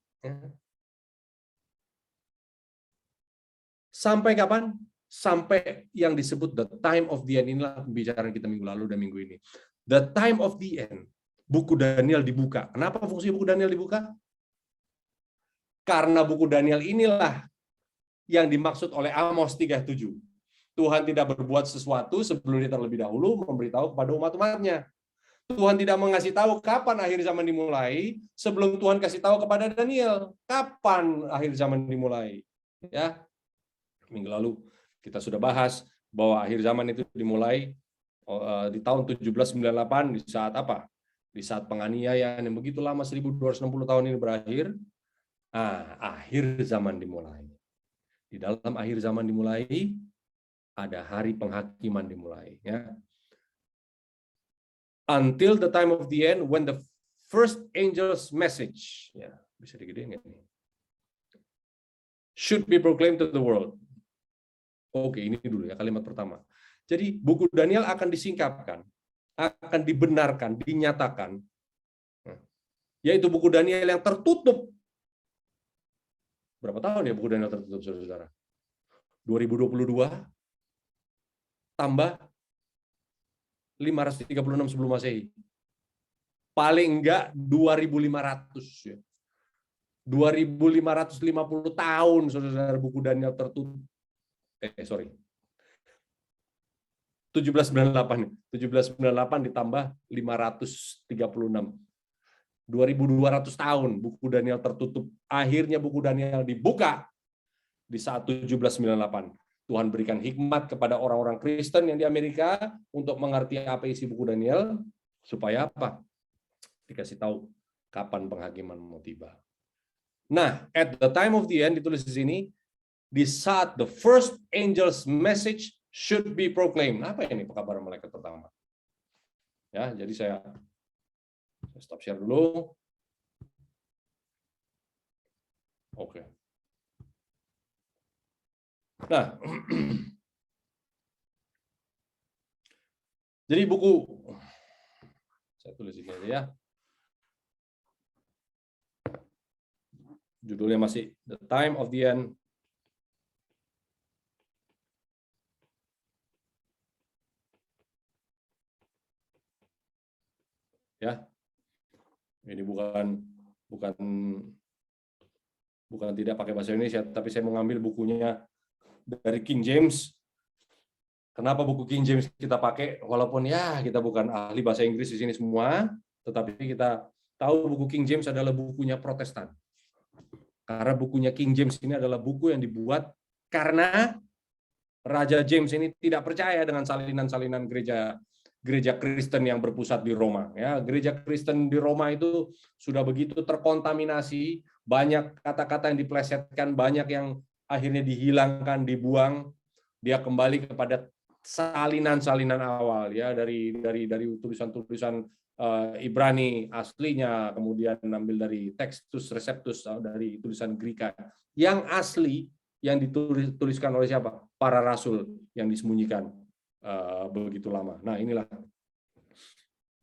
Sampai kapan? Sampai yang disebut the time of the end. Inilah pembicaraan kita minggu lalu dan minggu ini. The time of the end. Buku Daniel dibuka. Kenapa fungsi buku Daniel dibuka? Karena buku Daniel inilah yang dimaksud oleh Amos 3:7. Tuhan tidak berbuat sesuatu sebelum dia terlebih dahulu memberitahu kepada umat-umatnya. Tuhan tidak mengasih tahu kapan akhir zaman dimulai sebelum Tuhan kasih tahu kepada Daniel kapan akhir zaman dimulai. Ya, minggu lalu kita sudah bahas bahwa akhir zaman itu dimulai di tahun 1798, di saat apa? Di saat penganiayaan yang begitu lama, 1260 tahun ini berakhir. Akhir zaman dimulai. Di dalam akhir zaman dimulai, ada hari penghakiman dimulai. Ya. Until the time of the end, when the first angel's message, ya, bisa digedein nggak nih? Should be proclaimed to the world. Oke, ini dulu ya kalimat pertama. Jadi buku Daniel akan disingkapkan, akan dibenarkan, dinyatakan, yaitu buku Daniel yang tertutup. Berapa tahun ya buku Daniel tertutup, saudara-saudara? 2022 tambah 536 sebelum Masehi. Paling enggak 2.500 ya. 2.550 tahun saudara buku Daniel tertutup. 1798 ditambah 536. 2.200 tahun buku Daniel tertutup. Akhirnya buku Daniel dibuka di saat 1798. Tuhan berikan hikmat kepada orang-orang Kristen yang di Amerika untuk mengerti apa isi buku Daniel, supaya apa? Dikasih tahu kapan penghakiman mau tiba. Nah, at the time of the end, ditulis di sini, di saat the first angel's message should be proclaimed. Apa ini kabar malaikat pertama? Ya, jadi saya stop share dulu. Oke. Nah, jadi buku, saya tulis ini aja ya. Judulnya masih The Time of the End. Ya, ini bukan tidak pakai bahasa Indonesia, tapi saya mengambil bukunya dari King James. Kenapa buku King James kita pakai? Walaupun ya kita bukan ahli bahasa Inggris di sini semua, tetapi kita tahu buku King James adalah bukunya Protestan. Karena bukunya King James ini adalah buku yang dibuat karena Raja James ini tidak percaya dengan salinan-salinan gereja Kristen yang berpusat di Roma. Ya, gereja Kristen di Roma itu sudah begitu terkontaminasi, banyak kata-kata yang diplesetkan, banyak yang akhirnya dihilangkan, dibuang. Dia kembali kepada salinan-salinan awal, ya, dari tulisan-tulisan Ibrani aslinya, kemudian ambil dari Textus Receptus dari tulisan Greka. Yang asli yang dituliskan oleh siapa? Para rasul yang disembunyikan begitu lama. Nah, inilah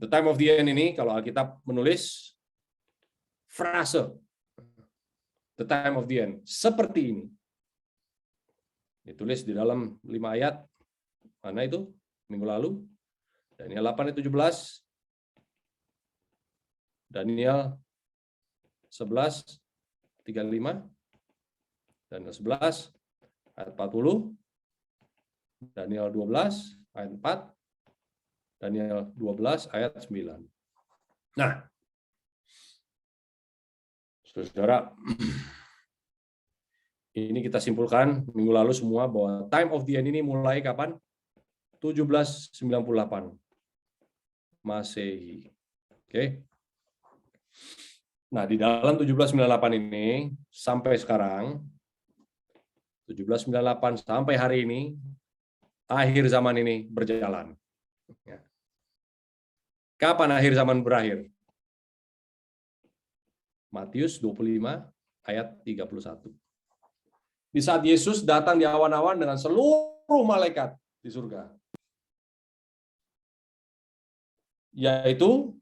the time of the end ini, kalau Alkitab menulis frase the time of the end seperti ini. Ditulis di dalam 5 ayat. Mana itu? Minggu lalu. Daniel 8 ayat 17. Daniel 11 35. Daniel 11 ayat 40. Daniel 12 ayat 4. Daniel 12 ayat 9. Nah, saudara, ini kita simpulkan minggu lalu semua bahwa time of the end ini mulai kapan? 1798 Masehi. Oke. Nah, di dalam 1798 ini sampai sekarang 1798 sampai hari ini, akhir zaman ini berjalan. Kapan akhir zaman berakhir? Matius 25 ayat 31. Di saat Yesus datang di awan-awan dengan seluruh malaikat di surga. Yaitu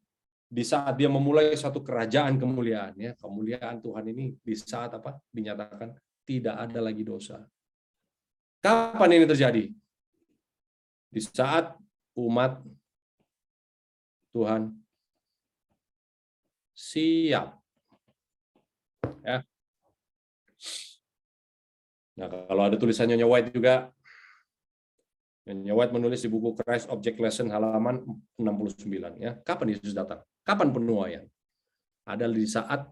di saat dia memulai suatu kerajaan kemuliaan, ya, kemuliaan Tuhan ini di saat apa? Dinyatakan tidak ada lagi dosa. Kapan ini terjadi? Di saat umat Tuhan siap. Ya. Nah, kalau ada tulisan Nyonya White juga, Nyonya White menulis di buku Christ Object Lesson halaman 69. Ya. Kapan Yesus datang? Kapan penuaian? Adalah di saat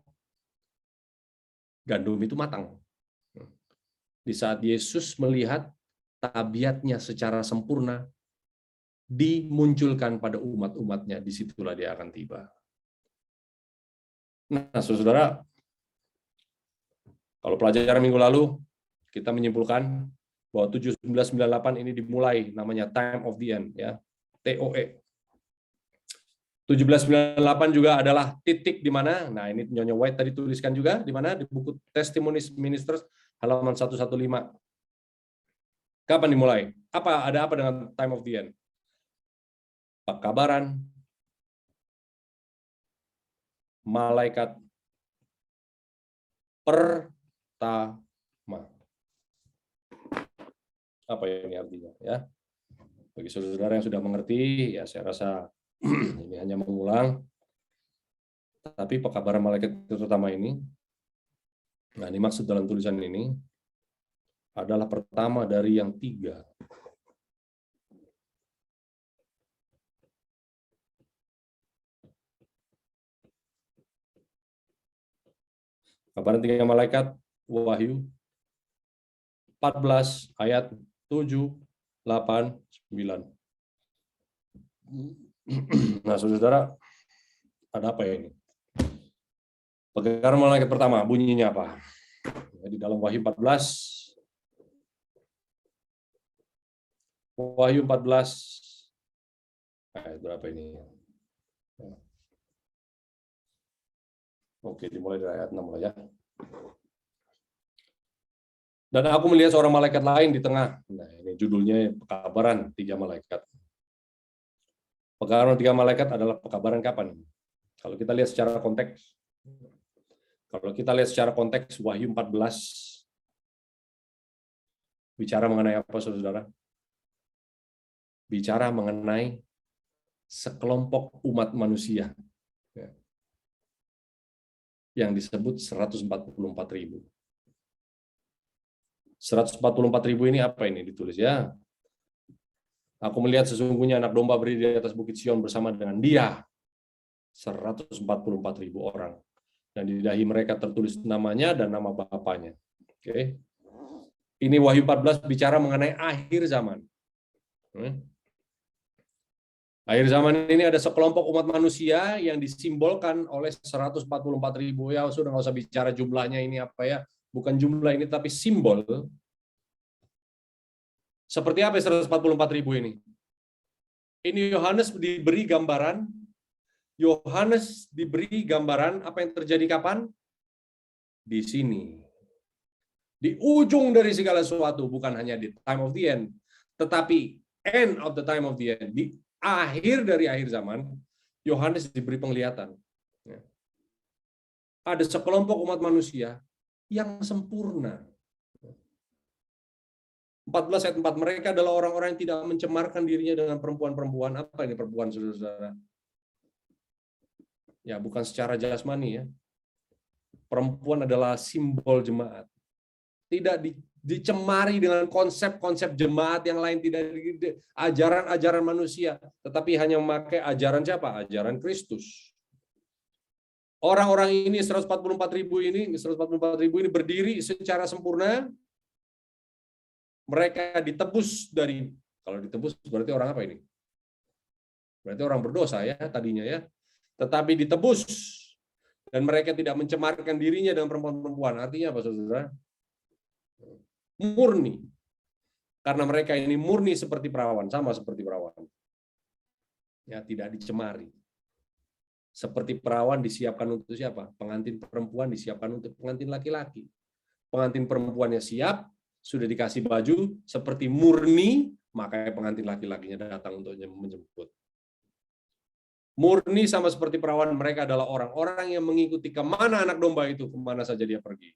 gandum itu matang. Di saat Yesus melihat tabiatnya secara sempurna dimunculkan pada umat-umatnya, disitulah dia akan tiba. Nah, saudara, Kalau pelajaran minggu lalu, kita menyimpulkan bahwa 1798 ini dimulai namanya time of the end, ya, TOE. 1798 juga adalah titik di mana, nah ini Nyonya White tadi tuliskan juga, di mana di buku Testimonies Ministers halaman 115. Kapan dimulai? Ada apa dengan time of the end? Pekabaran malaikat pertama. Apa ini artinya, ya? Bagi saudara yang sudah mengerti, ya saya rasa ini hanya mengulang. Tapi pekabaran malaikat pertama ini, nah dimaksud dalam tulisan ini adalah pertama dari yang 3. Kabaran 3 malaikat, Wahyu 14 ayat 7, 8, 9. Nah, saudara, ada apa ya ini? Pekabaran malaikat pertama, bunyinya apa? Di dalam Wahyu 14, ayat berapa ini? Oke, dimulai dari ayat 6 ya. Dan aku melihat seorang malaikat lain di tengah. Nah, ini judulnya pekabaran 3 malaikat. Pekabaran 3 malaikat adalah pekabaran kapan? Kalau kita lihat secara konteks, Wahyu 14 bicara mengenai apa, saudara? Bicara mengenai sekelompok umat manusia yang disebut 144.000. 144.000 ini apa ini ditulis, ya? Aku melihat sesungguhnya anak domba berdiri di atas bukit Sion bersama dengan dia 144.000 orang. Dan di dahi mereka tertulis namanya dan nama bapaknya. Oke. Ini Wahyu 14 bicara mengenai akhir zaman. Akhir zaman ini ada sekelompok umat manusia yang disimbolkan oleh 144.000. Ya, sudah nggak usah bicara jumlahnya ini apa ya. Bukan jumlah ini, tapi simbol. Seperti apa 144.000 ini? Ini Yohanes diberi gambaran apa yang terjadi kapan? Di sini. Di ujung dari segala sesuatu, bukan hanya di time of the end, tetapi end of the time of the end. Di akhir dari akhir zaman, Yohanes diberi penglihatan. Ada sekelompok umat manusia yang sempurna. 14 ayat 4, mereka adalah orang-orang yang tidak mencemarkan dirinya dengan perempuan-perempuan. Apa ini perempuan, saudara-saudara? Ya, bukan secara jasmani, ya. Perempuan adalah simbol jemaat. Tidak dicemari dengan konsep-konsep jemaat yang lain, tidak ajaran-ajaran manusia, tetapi hanya memakai ajaran siapa? Ajaran Kristus. Orang-orang ini 144.000 ini berdiri secara sempurna. Mereka ditebus dari, kalau ditebus berarti orang apa ini? Berarti orang berdosa, ya, tadinya, ya. Tetapi ditebus dan mereka tidak mencemarkan dirinya dengan perempuan-perempuan. Artinya apa, saudara? Murni. Karena mereka ini murni seperti perawan, sama seperti perawan. Ya, tidak dicemari. Seperti perawan disiapkan untuk siapa? Pengantin perempuan disiapkan untuk pengantin laki-laki. Pengantin perempuannya siap, sudah dikasih baju seperti murni, makanya pengantin laki-lakinya datang untuk menjemput. Murni sama seperti perawan, mereka adalah orang-orang yang mengikuti kemana anak domba itu, kemana saja dia pergi.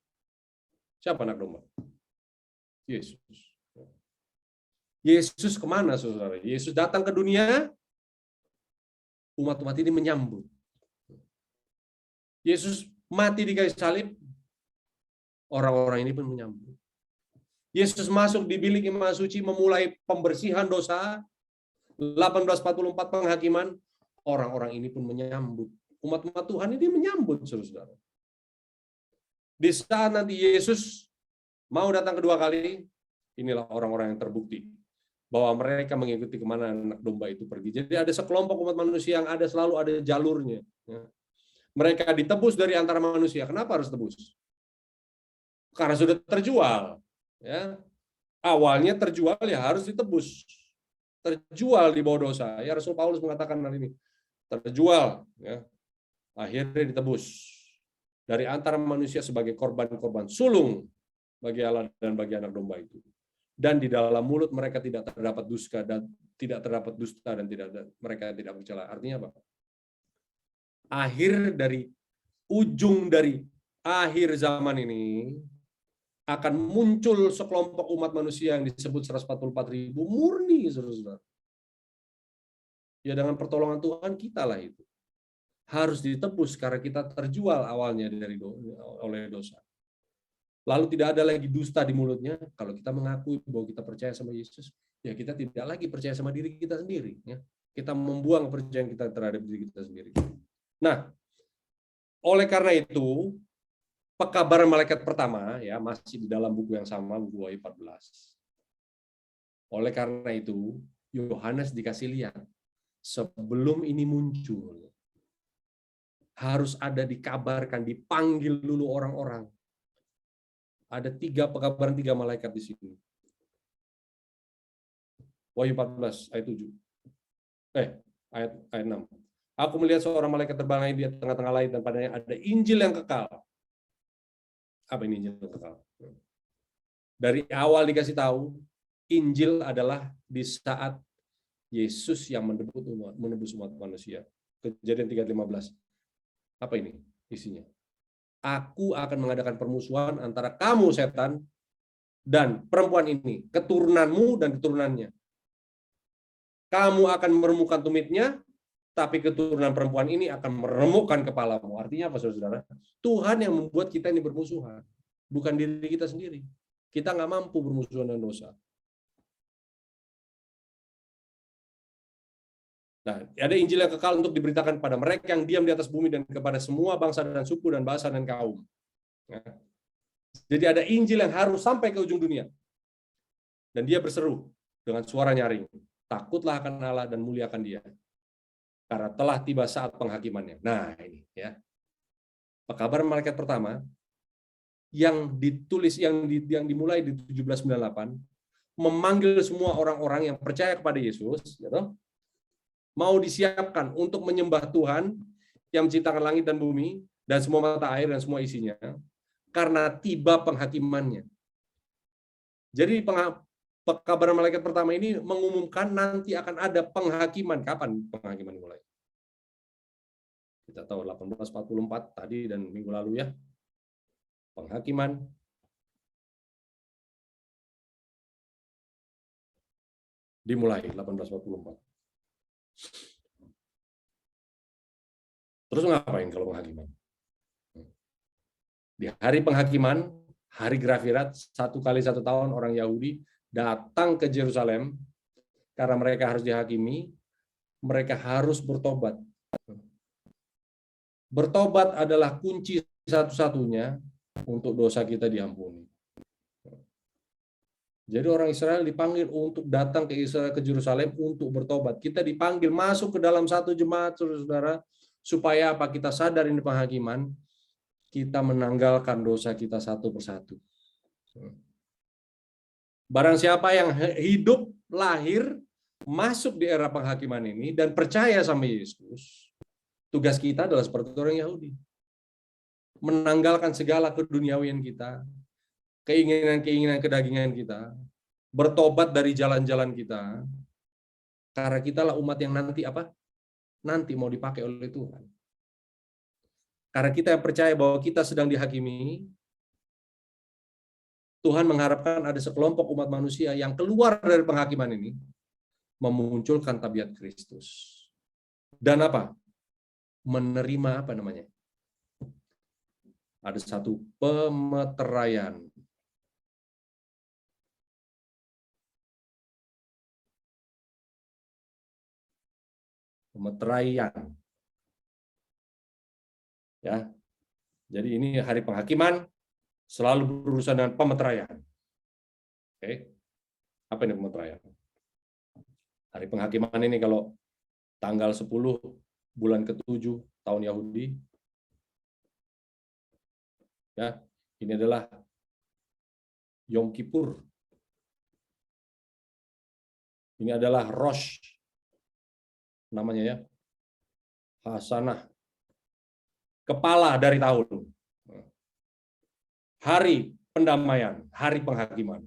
Siapa anak domba? Yesus. Yesus kemana, saudara? Yesus datang ke dunia, umat-umat ini menyambut. Yesus mati di kayu salib, orang-orang ini pun menyambut. Yesus masuk di bilik Imam Suci, memulai pembersihan dosa, 1844 penghakiman, orang-orang ini pun menyambut. Umat-umat Tuhan ini menyambut, saudara. Di saat nanti Yesus mau datang kedua kali, inilah orang-orang yang terbukti bahwa mereka mengikuti kemana anak domba itu pergi. Jadi ada sekelompok umat manusia yang selalu ada jalurnya. Mereka ditebus dari antara manusia. Kenapa harus tebus? karena sudah terjual. Ya. Awalnya terjual ya harus ditebus. Terjual di bawah dosa. Ya Rasul Paulus mengatakan hal ini. Terjual, ya. Akhirnya ditebus dari antara manusia sebagai korban-korban sulung bagi Allah dan bagi anak domba itu. Dan di dalam mulut mereka tidak terdapat dusta dan tidak terdapat dusta dan mereka tidak bercela. Artinya apa? Ujung dari akhir zaman ini akan muncul sekelompok umat manusia yang disebut 144.000 murni, saudara-saudara. Ya dengan pertolongan Tuhan kita lah itu. Harus ditebus karena kita terjual awalnya oleh dosa. Lalu tidak ada lagi dusta di mulutnya. Kalau kita mengakui bahwa kita percaya sama Yesus, ya kita tidak lagi percaya sama diri kita sendiri. Ya. Kita membuang kepercayaan kita terhadap diri kita sendiri. Nah, oleh karena itu, pekabaran malaikat pertama ya masih di dalam buku yang sama, buku Wahyu 14. Oleh karena itu, Yohanes dikasih lihat sebelum ini muncul harus ada dikabarkan, dipanggil dulu orang-orang. Ada pekabaran 3 malaikat di sini. Wahyu 14 ayat 7. Ayat 6. Aku melihat seorang malaikat terbang di tengah-tengah langit dan padanya ada Injil yang kekal. Apa ini Injil yang kekal? Dari awal dikasih tahu, Injil adalah di saat Yesus yang menebus umat manusia. Kejadian 3:15. Apa ini isinya? Aku akan mengadakan permusuhan antara kamu setan dan perempuan ini, keturunanmu dan keturunannya. Kamu akan meremukkan tumitnya, tapi keturunan perempuan ini akan meremukkan kepalamu. Artinya apa, saudara? Tuhan yang membuat kita ini bermusuhan, bukan diri kita sendiri. Kita nggak mampu bermusuhan dengan dosa. Nah, ada Injil yang kekal untuk diberitakan kepada mereka yang diam di atas bumi dan kepada semua bangsa dan suku dan bahasa dan kaum. Nah, jadi ada Injil yang harus sampai ke ujung dunia. Dan dia berseru dengan suara nyaring, takutlah akan Allah dan muliakan Dia, karena telah tiba saat penghakimannya. Nah, ini ya. Pekabaran malaikat pertama yang ditulis yang dimulai di 1798 memanggil semua orang-orang yang percaya kepada Yesus, gitu, mau disiapkan untuk menyembah Tuhan yang menciptakan langit dan bumi dan semua mata air dan semua isinya, karena tiba penghakimannya. Jadi pekabaran malaikat pertama ini mengumumkan nanti akan ada penghakiman. Kapan penghakiman mulai? Kita tahu 1844 tadi dan minggu lalu ya. Penghakiman dimulai 1844. Terus ngapain kalau penghakiman? Di hari penghakiman, hari Grafirat, 1 kali 1 tahun orang Yahudi datang ke Yerusalem karena mereka harus dihakimi, mereka harus bertobat. Bertobat adalah kunci satu-satunya untuk dosa kita diampuni. Jadi orang Israel dipanggil untuk datang ke Yerusalem untuk bertobat. Kita dipanggil masuk ke dalam satu jemaat, saudara, supaya apa? Kita sadar ini penghakiman, kita menanggalkan dosa kita satu persatu. Barang siapa yang hidup, lahir, masuk di era penghakiman ini dan percaya sama Yesus, tugas kita adalah seperti orang Yahudi. Menanggalkan segala keduniawian kita, keinginan-keinginan kedagingan kita, bertobat dari jalan-jalan kita, karena kitalah umat yang nanti mau dipakai oleh Tuhan. Karena kita yang percaya bahwa kita sedang dihakimi, Tuhan mengharapkan ada sekelompok umat manusia yang keluar dari penghakiman ini, memunculkan tabiat Kristus. Dan menerima ada satu pemeteraian. Pemeteraian. Ya. Jadi ini hari penghakiman selalu berurusan dengan pemeteraian. Oke. Apa ini pemeteraian? Hari penghakiman ini kalau tanggal 10 bulan ke-7 tahun Yahudi, ya, ini adalah Yom Kippur. Ini adalah Rosh, namanya ya, Hasanah, kepala dari tahun. Hari pendamaian, hari penghakiman.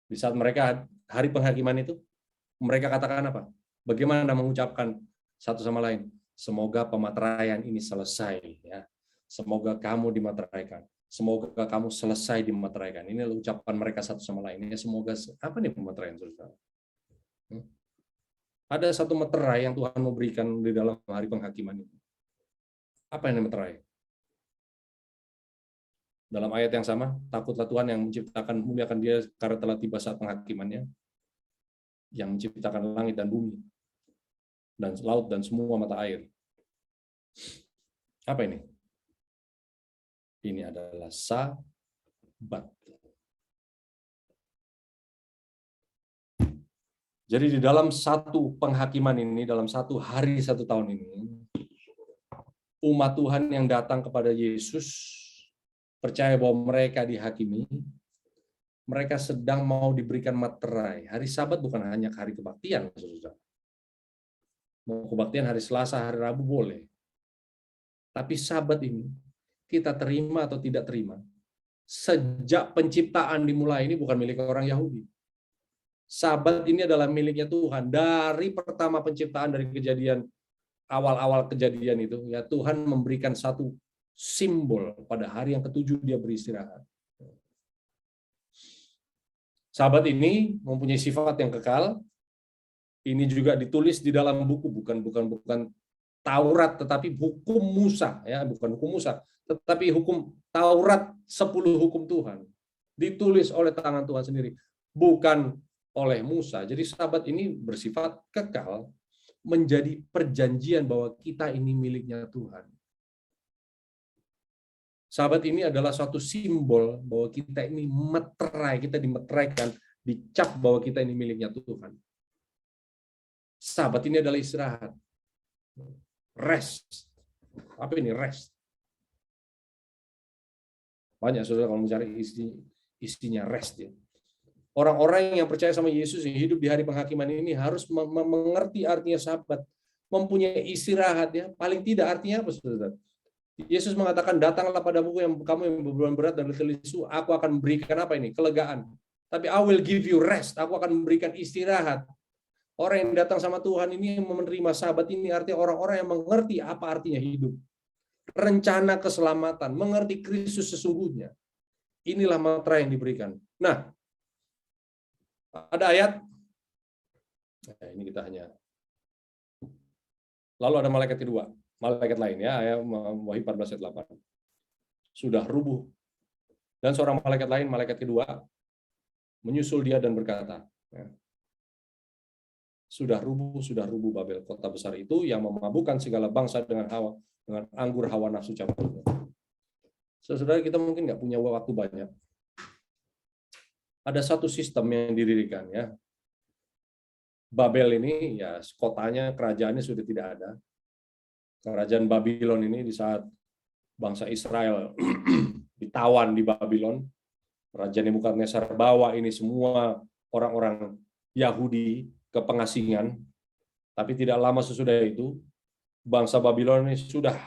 Di saat mereka hari penghakiman itu, mereka katakan apa? Bagaimana mengucapkan satu sama lain? Semoga pemateraian ini selesai. Ya. Semoga kamu dimateraikan. Semoga kamu selesai dimateraikan. Ini ucapan mereka satu sama lain. Ya, semoga apa nih pemateraian, saudara? Ada satu meterai yang Tuhan mau berikan di dalam hari penghakiman itu. Apa yang meterai? Dalam ayat yang sama, takutlah Tuhan yang menciptakan, muliakan Dia karena telah tiba saat penghakimannya, yang menciptakan langit dan bumi, dan laut dan semua mata air. Apa ini? Ini adalah Sabat. Jadi di dalam satu penghakiman ini, dalam satu hari satu tahun ini, umat Tuhan yang datang kepada Yesus, percaya bahwa mereka dihakimi, mereka sedang mau diberikan materai. Hari Sabat bukan hanya hari kebaktian, saudara. Mau kebaktian hari Selasa, hari Rabu boleh. Tapi Sabat ini, kita terima atau tidak terima, sejak penciptaan dimulai ini bukan milik orang Yahudi. Sabat ini adalah miliknya Tuhan. Dari pertama penciptaan, dari kejadian, awal-awal kejadian itu, ya Tuhan memberikan satu simbol pada hari yang ketujuh dia beristirahat. Sabat ini mempunyai sifat yang kekal. Ini juga ditulis di dalam buku, bukan Taurat, tetapi hukum Musa, ya bukan hukum Musa, tetapi hukum Taurat, 10 hukum Tuhan ditulis oleh tangan Tuhan sendiri, bukan oleh Musa. Jadi Sabat ini bersifat kekal, menjadi perjanjian bahwa kita ini miliknya Tuhan. Sabat ini adalah suatu simbol bahwa kita ini meterai, kita dimeteraikan, dicap bahwa kita ini miliknya Tuhan. Sabat ini adalah istirahat. Rest. Apa ini rest? Banyak saudara kalau mencari istinya rest ya. Orang-orang yang percaya sama Yesus yang hidup di hari penghakiman ini harus mengerti artinya Sabat, mempunyai istirahat ya. Paling tidak artinya apa saudara? Yesus mengatakan, datanglah padaku yang kamu yang beban berat dan letih lesu, aku akan memberikan apa ini? Kelegaan. Tapi I will give you rest, aku akan memberikan istirahat. Orang yang datang sama Tuhan ini menerima Sabat ini artinya orang-orang yang mengerti apa artinya hidup. Rencana keselamatan, mengerti Kristus sesungguhnya. Inilah materai yang diberikan. Nah, ada ayat, ini kita hanya, lalu ada malaikat kedua, malaikat lain ya, ayat Wahyu 14 ayat 8. Sudah rubuh. Dan seorang malaikat lain, malaikat kedua, menyusul dia dan berkata, sudah rubuh Babel, kota besar itu yang memabukkan segala bangsa dengan anggur hawa nafsu campur. Saudara, kita mungkin nggak punya waktu banyak. Ada satu sistem yang didirikan ya. Babel ini ya kotanya, kerajaannya sudah tidak ada. Kerajaan Babylon ini di saat bangsa Israel ditawan di Babylon, Raja Nebukadnezar bawa ini semua orang-orang Yahudi ke pengasingan, tapi tidak lama sesudah itu bangsa Babylon ini sudah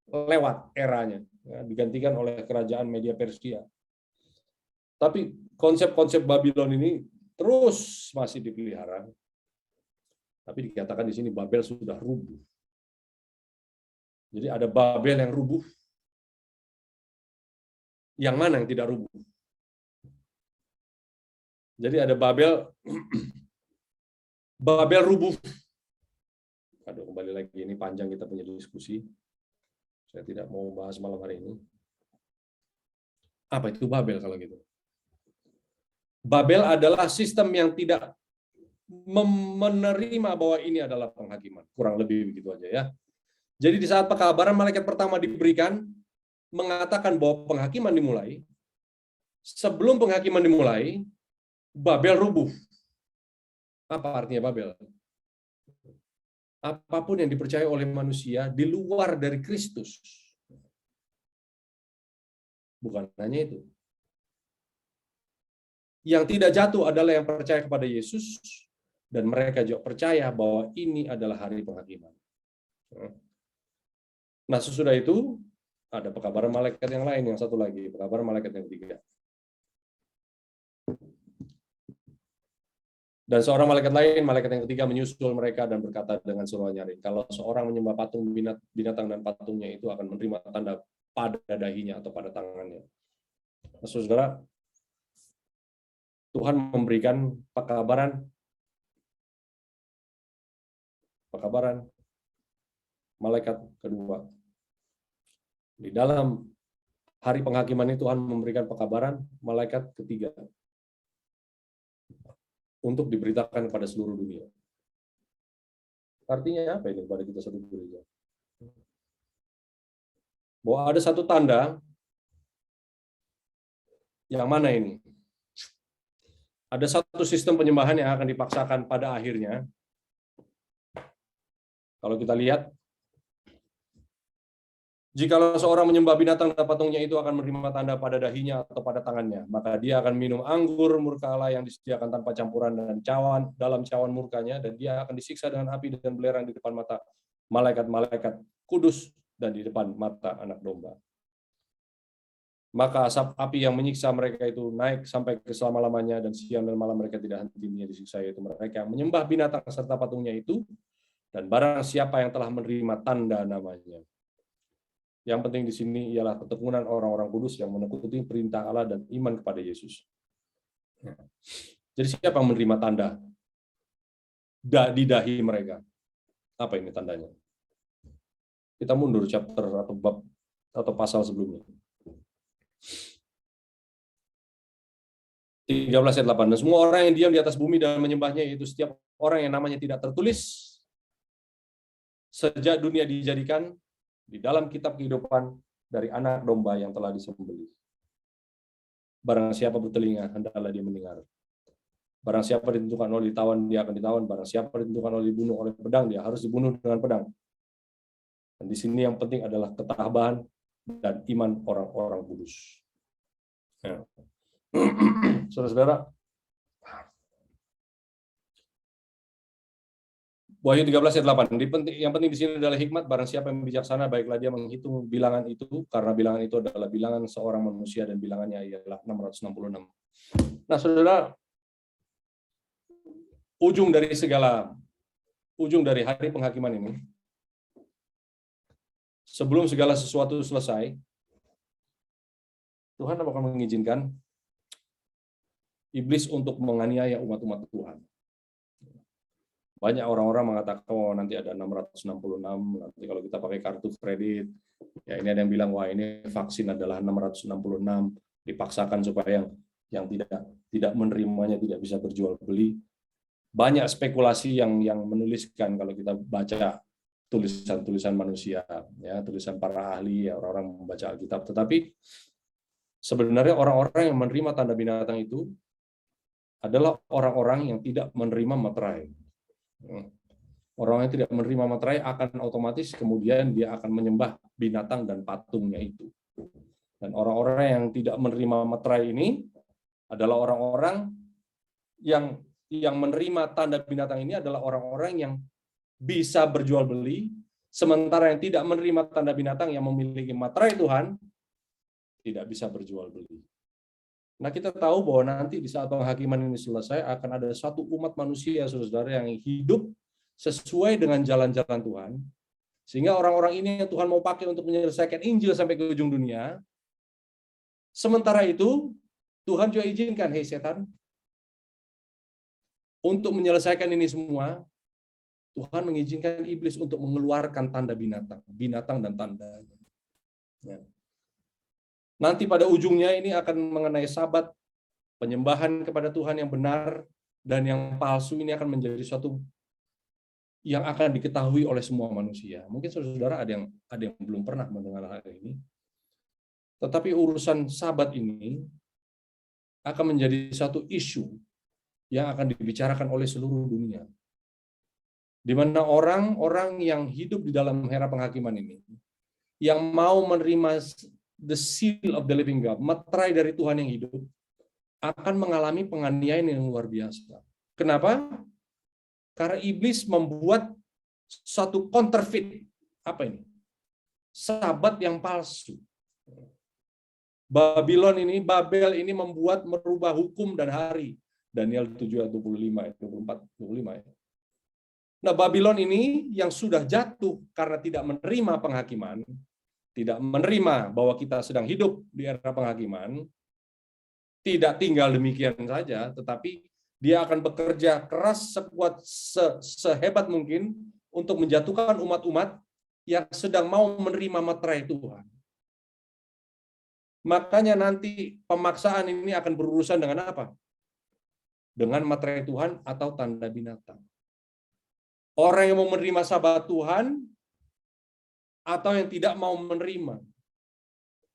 lewat eranya, ya, digantikan oleh kerajaan Media Persia. Tapi konsep-konsep Babylon ini terus masih dipelihara. Tapi dikatakan di sini Babel sudah rubuh. Jadi ada Babel yang rubuh. Yang mana yang tidak rubuh? Jadi ada Babel rubuh. Aduh, kembali lagi, ini panjang kita punya diskusi. Saya tidak mau bahas malam hari ini. Apa itu Babel kalau gitu? Babel adalah sistem yang tidak menerima bahwa ini adalah penghakiman. Kurang lebih begitu aja ya. Jadi di saat pekabaran malaikat pertama diberikan, mengatakan bahwa penghakiman dimulai. Sebelum penghakiman dimulai, Babel rubuh. Apa artinya Babel? Apapun yang dipercaya oleh manusia di luar dari Kristus. Bukan hanya itu. Yang tidak jatuh adalah yang percaya kepada Yesus, dan mereka juga percaya bahwa ini adalah hari penghakiman. Nah, sesudah itu, ada pekabaran malaikat yang lain, yang satu lagi, pekabaran malaikat yang ketiga. Dan seorang malaikat lain, malaikat yang ketiga menyusul mereka dan berkata dengan suara nyaring, kalau seorang menyembah patung binatang dan patungnya itu akan menerima tanda pada dahinya atau pada tangannya. Nah, saudara, Tuhan memberikan pekabaran malaikat kedua. Di dalam hari penghakiman ini Tuhan memberikan pekabaran malaikat ketiga untuk diberitakan kepada seluruh dunia. Artinya apa ini kepada kita satu gereja? Bahwa ada satu tanda, yang mana ini? Ada satu sistem penyembahan yang akan dipaksakan pada akhirnya. Kalau kita lihat, jikalau seorang menyembah binatang dan patungnya itu akan menerima tanda pada dahinya atau pada tangannya, maka dia akan minum anggur murka Allah yang disediakan tanpa campuran dan dalam cawan murkanya, dan dia akan disiksa dengan api dan belerang di depan mata malaikat-malaikat kudus dan di depan mata Anak Domba. Maka asap api yang menyiksa mereka itu naik sampai ke selama-lamanya, dan siang dan malam mereka tidak henti-hentinya disiksa, yaitu mereka yang menyembah binatang serta patungnya itu, dan barang siapa yang telah menerima tanda namanya. Yang penting di sini ialah ketekunan orang-orang kudus yang menekuti perintah Allah dan iman kepada Yesus. Jadi siapa yang menerima tanda di dahi mereka? Apa ini tandanya? Kita mundur chapter atau bab atau pasal sebelumnya. 13 ayat 8. Dan semua orang yang diam di atas bumi dan menyembahnya, yaitu setiap orang yang namanya tidak tertulis sejak dunia dijadikan di dalam kitab kehidupan dari Anak Domba yang telah disembelih. Barang siapa bertelinga, hendaklah dia mendengar. Barang siapa ditentukan oleh ditawan, dia akan ditawan. Barang siapa ditentukan oleh dibunuh oleh pedang, dia harus dibunuh dengan pedang. Dan di sini yang penting adalah ketabahan dan iman orang-orang kudus. Ya. Saudara-saudara, Wahyu 13 ayat 8. Yang penting di sini adalah hikmat. Barang siapa yang bijaksana, baiklah dia menghitung bilangan itu, karena bilangan itu adalah bilangan seorang manusia dan bilangannya ialah 666. Nah, saudara, ujung dari hari penghakiman ini, sebelum segala sesuatu selesai, Tuhan akan mengizinkan iblis untuk menganiaya umat-umat Tuhan. Banyak orang-orang mengatakan, oh nanti ada 666, nanti kalau kita pakai kartu kredit, ya ini ada yang bilang, wah ini vaksin adalah 666, dipaksakan supaya yang tidak menerimanya tidak bisa berjual beli. Banyak spekulasi yang menuliskan, kalau kita baca tulisan-tulisan manusia, ya tulisan para ahli, ya, orang-orang membaca Alkitab. Tetapi sebenarnya orang-orang yang menerima tanda binatang itu adalah orang-orang yang tidak menerima materai. Orang yang tidak menerima materai akan otomatis kemudian dia akan menyembah binatang dan patungnya itu. Dan orang-orang yang tidak menerima materai ini adalah orang-orang yang menerima tanda binatang ini adalah orang-orang yang bisa berjual beli, sementara yang tidak menerima tanda binatang yang memiliki materai Tuhan tidak bisa berjual beli. Nah, kita tahu bahwa nanti di saat penghakiman ini selesai akan ada satu umat manusia, saudara, yang hidup sesuai dengan jalan-jalan Tuhan, sehingga orang-orang ini yang Tuhan mau pakai untuk menyelesaikan Injil sampai ke ujung dunia. Sementara itu, Tuhan juga izinkan, hei setan, untuk menyelesaikan ini semua, Tuhan mengizinkan iblis untuk mengeluarkan tanda binatang dan tanda. Ya. Nanti pada ujungnya ini akan mengenai sabat, penyembahan kepada Tuhan yang benar dan yang palsu ini akan menjadi suatu yang akan diketahui oleh semua manusia. Mungkin saudara ada yang belum pernah mendengar hal ini. Tetapi urusan sabat ini akan menjadi satu isu yang akan dibicarakan oleh seluruh dunia. Di mana orang-orang yang hidup di dalam era penghakiman ini, yang mau menerima the seal of the living God, meterai dari Tuhan yang hidup, akan mengalami penganiayaan yang luar biasa. Kenapa? Karena iblis membuat suatu counterfeit. Apa ini? Sabat yang palsu. Babel ini merubah hukum dan hari. Daniel 7 ayat 25, 24, 25 ya. Nah, Babylon ini yang sudah jatuh karena tidak menerima penghakiman, tidak menerima bahwa kita sedang hidup di era penghakiman, tidak tinggal demikian saja, tetapi dia akan bekerja keras sehebat mungkin untuk menjatuhkan umat-umat yang sedang mau menerima meterai Tuhan. Makanya nanti pemaksaan ini akan berurusan dengan apa? Dengan meterai Tuhan atau tanda binatang. Orang yang mau menerima sabat Tuhan atau yang tidak mau menerima.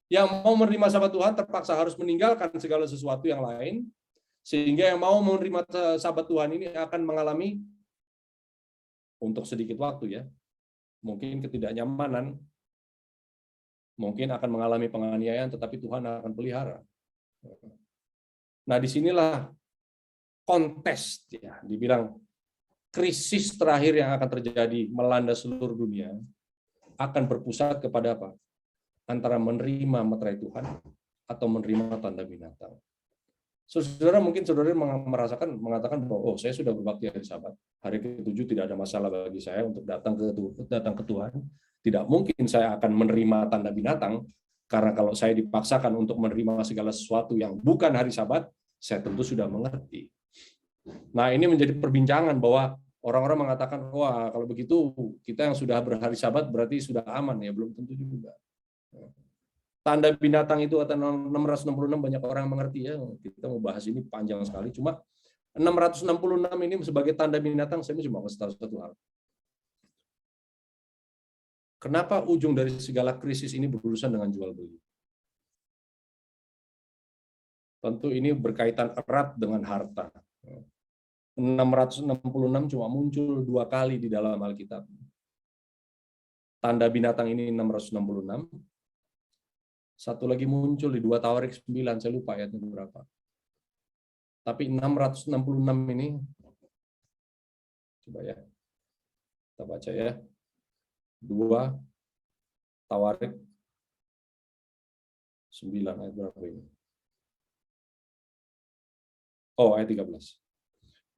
Yang mau menerima sabat Tuhan terpaksa harus meninggalkan segala sesuatu yang lain, sehingga yang mau menerima sabat Tuhan ini akan mengalami untuk sedikit waktu ya, mungkin ketidaknyamanan, mungkin akan mengalami penganiayaan, tetapi Tuhan akan pelihara. Nah, disinilah kontes ya, dibilang krisis terakhir yang akan terjadi melanda seluruh dunia akan berpusat kepada apa? Antara menerima meterai Tuhan atau menerima tanda binatang. Saudara mungkin saudara mengatakan bahwa saya sudah berbakti hari Sabat, hari ke-7 tidak ada masalah bagi saya untuk datang ke Tuhan. Tidak mungkin saya akan menerima tanda binatang, karena kalau saya dipaksakan untuk menerima segala sesuatu yang bukan hari Sabat, saya tentu sudah mengerti. Nah, ini menjadi perbincangan bahwa orang-orang mengatakan, wah kalau begitu kita yang sudah berhari Sabat berarti sudah aman ya, belum tentu juga. Tanda binatang itu atau 666 banyak orang mengerti ya. Kita mau bahas ini panjang sekali. Cuma 666 ini sebagai tanda binatang saya cuma kasih tahu satu hal. Kenapa ujung dari segala krisis ini berurusan dengan jual beli? Tentu ini berkaitan erat dengan harta. 666 cuma muncul 2 kali di dalam Alkitab. Tanda binatang ini 666. Satu lagi muncul di 2 Tawarik 9, saya lupa ayatnya berapa. Tapi 666 ini, coba ya, kita baca ya. 2 Tawarik 9, ayat berapa ini? Oh, ayat 13.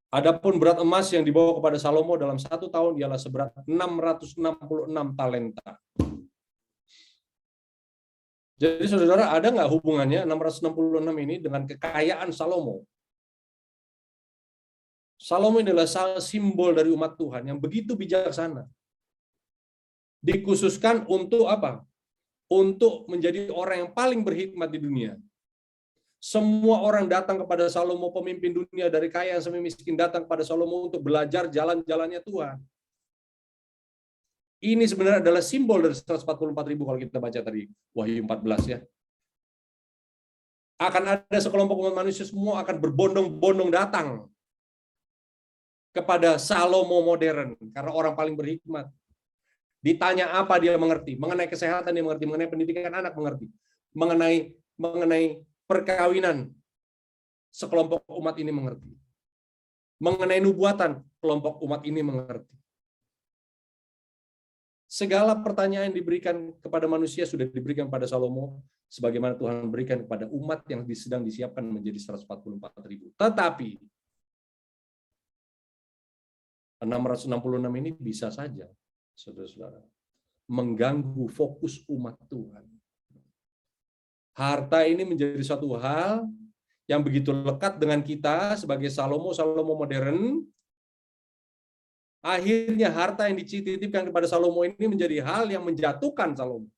Adapun berat emas yang dibawa kepada Salomo dalam 1 tahun ialah seberat 666 talenta. Jadi saudara, ada nggak hubungannya 666 ini dengan kekayaan Salomo? Salomo adalah simbol dari umat Tuhan yang begitu bijaksana. Dikhususkan untuk apa? Untuk menjadi orang yang paling berhikmat di dunia. Semua orang datang kepada Salomo, pemimpin dunia dari kaya sampai miskin datang kepada Salomo untuk belajar jalan-jalannya Tuhan. Ini sebenarnya adalah simbol dari 144.000 kalau kita baca tadi Wahyu 14 ya. Akan ada sekelompok umat manusia semua akan berbondong-bondong datang kepada Salomo modern karena orang paling berhikmat. Ditanya apa dia mengerti, mengenai kesehatan dia mengerti, mengenai pendidikan anak mengerti, mengenai perkawinan sekelompok umat ini mengerti. Mengenai nubuatan kelompok umat ini mengerti. Segala pertanyaan yang diberikan kepada manusia sudah diberikan pada Salomo, sebagaimana Tuhan berikan kepada umat yang sedang disiapkan menjadi 144.000. Tetapi 666 ini bisa saja, saudara-saudara, mengganggu fokus umat Tuhan. Harta ini menjadi suatu hal yang begitu lekat dengan kita sebagai Salomo modern. Akhirnya harta yang dititipkan kepada Salomo ini menjadi hal yang menjatuhkan Salomo.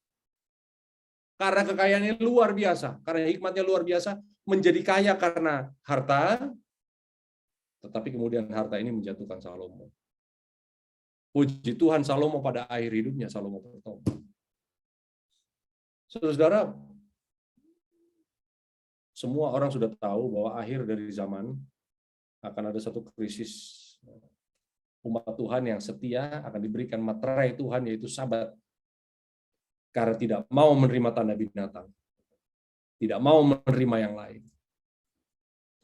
Karena kekayaannya luar biasa, karena hikmatnya luar biasa, menjadi kaya karena harta, tetapi kemudian harta ini menjatuhkan Salomo. Puji Tuhan, Salomo pada akhir hidupnya, Salomo bertobat. Saudara, semua orang sudah tahu bahwa akhir dari zaman akan ada satu krisis. Umat Tuhan yang setia akan diberikan meterai Tuhan, yaitu Sabat. karena tidak mau menerima tanda binatang, tidak mau menerima yang lain.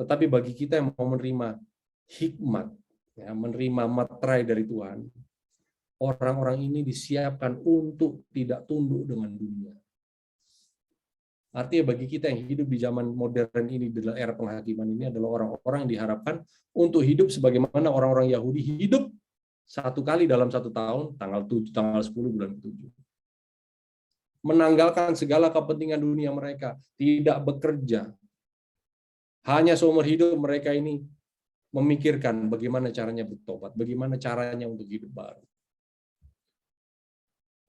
Tetapi bagi kita yang mau menerima hikmat, ya, menerima materai dari Tuhan, orang-orang ini disiapkan untuk tidak tunduk dengan dunia. Artinya bagi kita yang hidup di zaman modern ini, dalam era penghakiman ini, adalah orang-orang yang diharapkan untuk hidup sebagaimana orang-orang Yahudi hidup satu kali dalam satu tahun, tanggal 10 bulan 7. Menanggalkan segala kepentingan dunia mereka, tidak bekerja. Hanya seumur hidup mereka ini memikirkan bagaimana caranya bertobat, bagaimana caranya untuk hidup baru.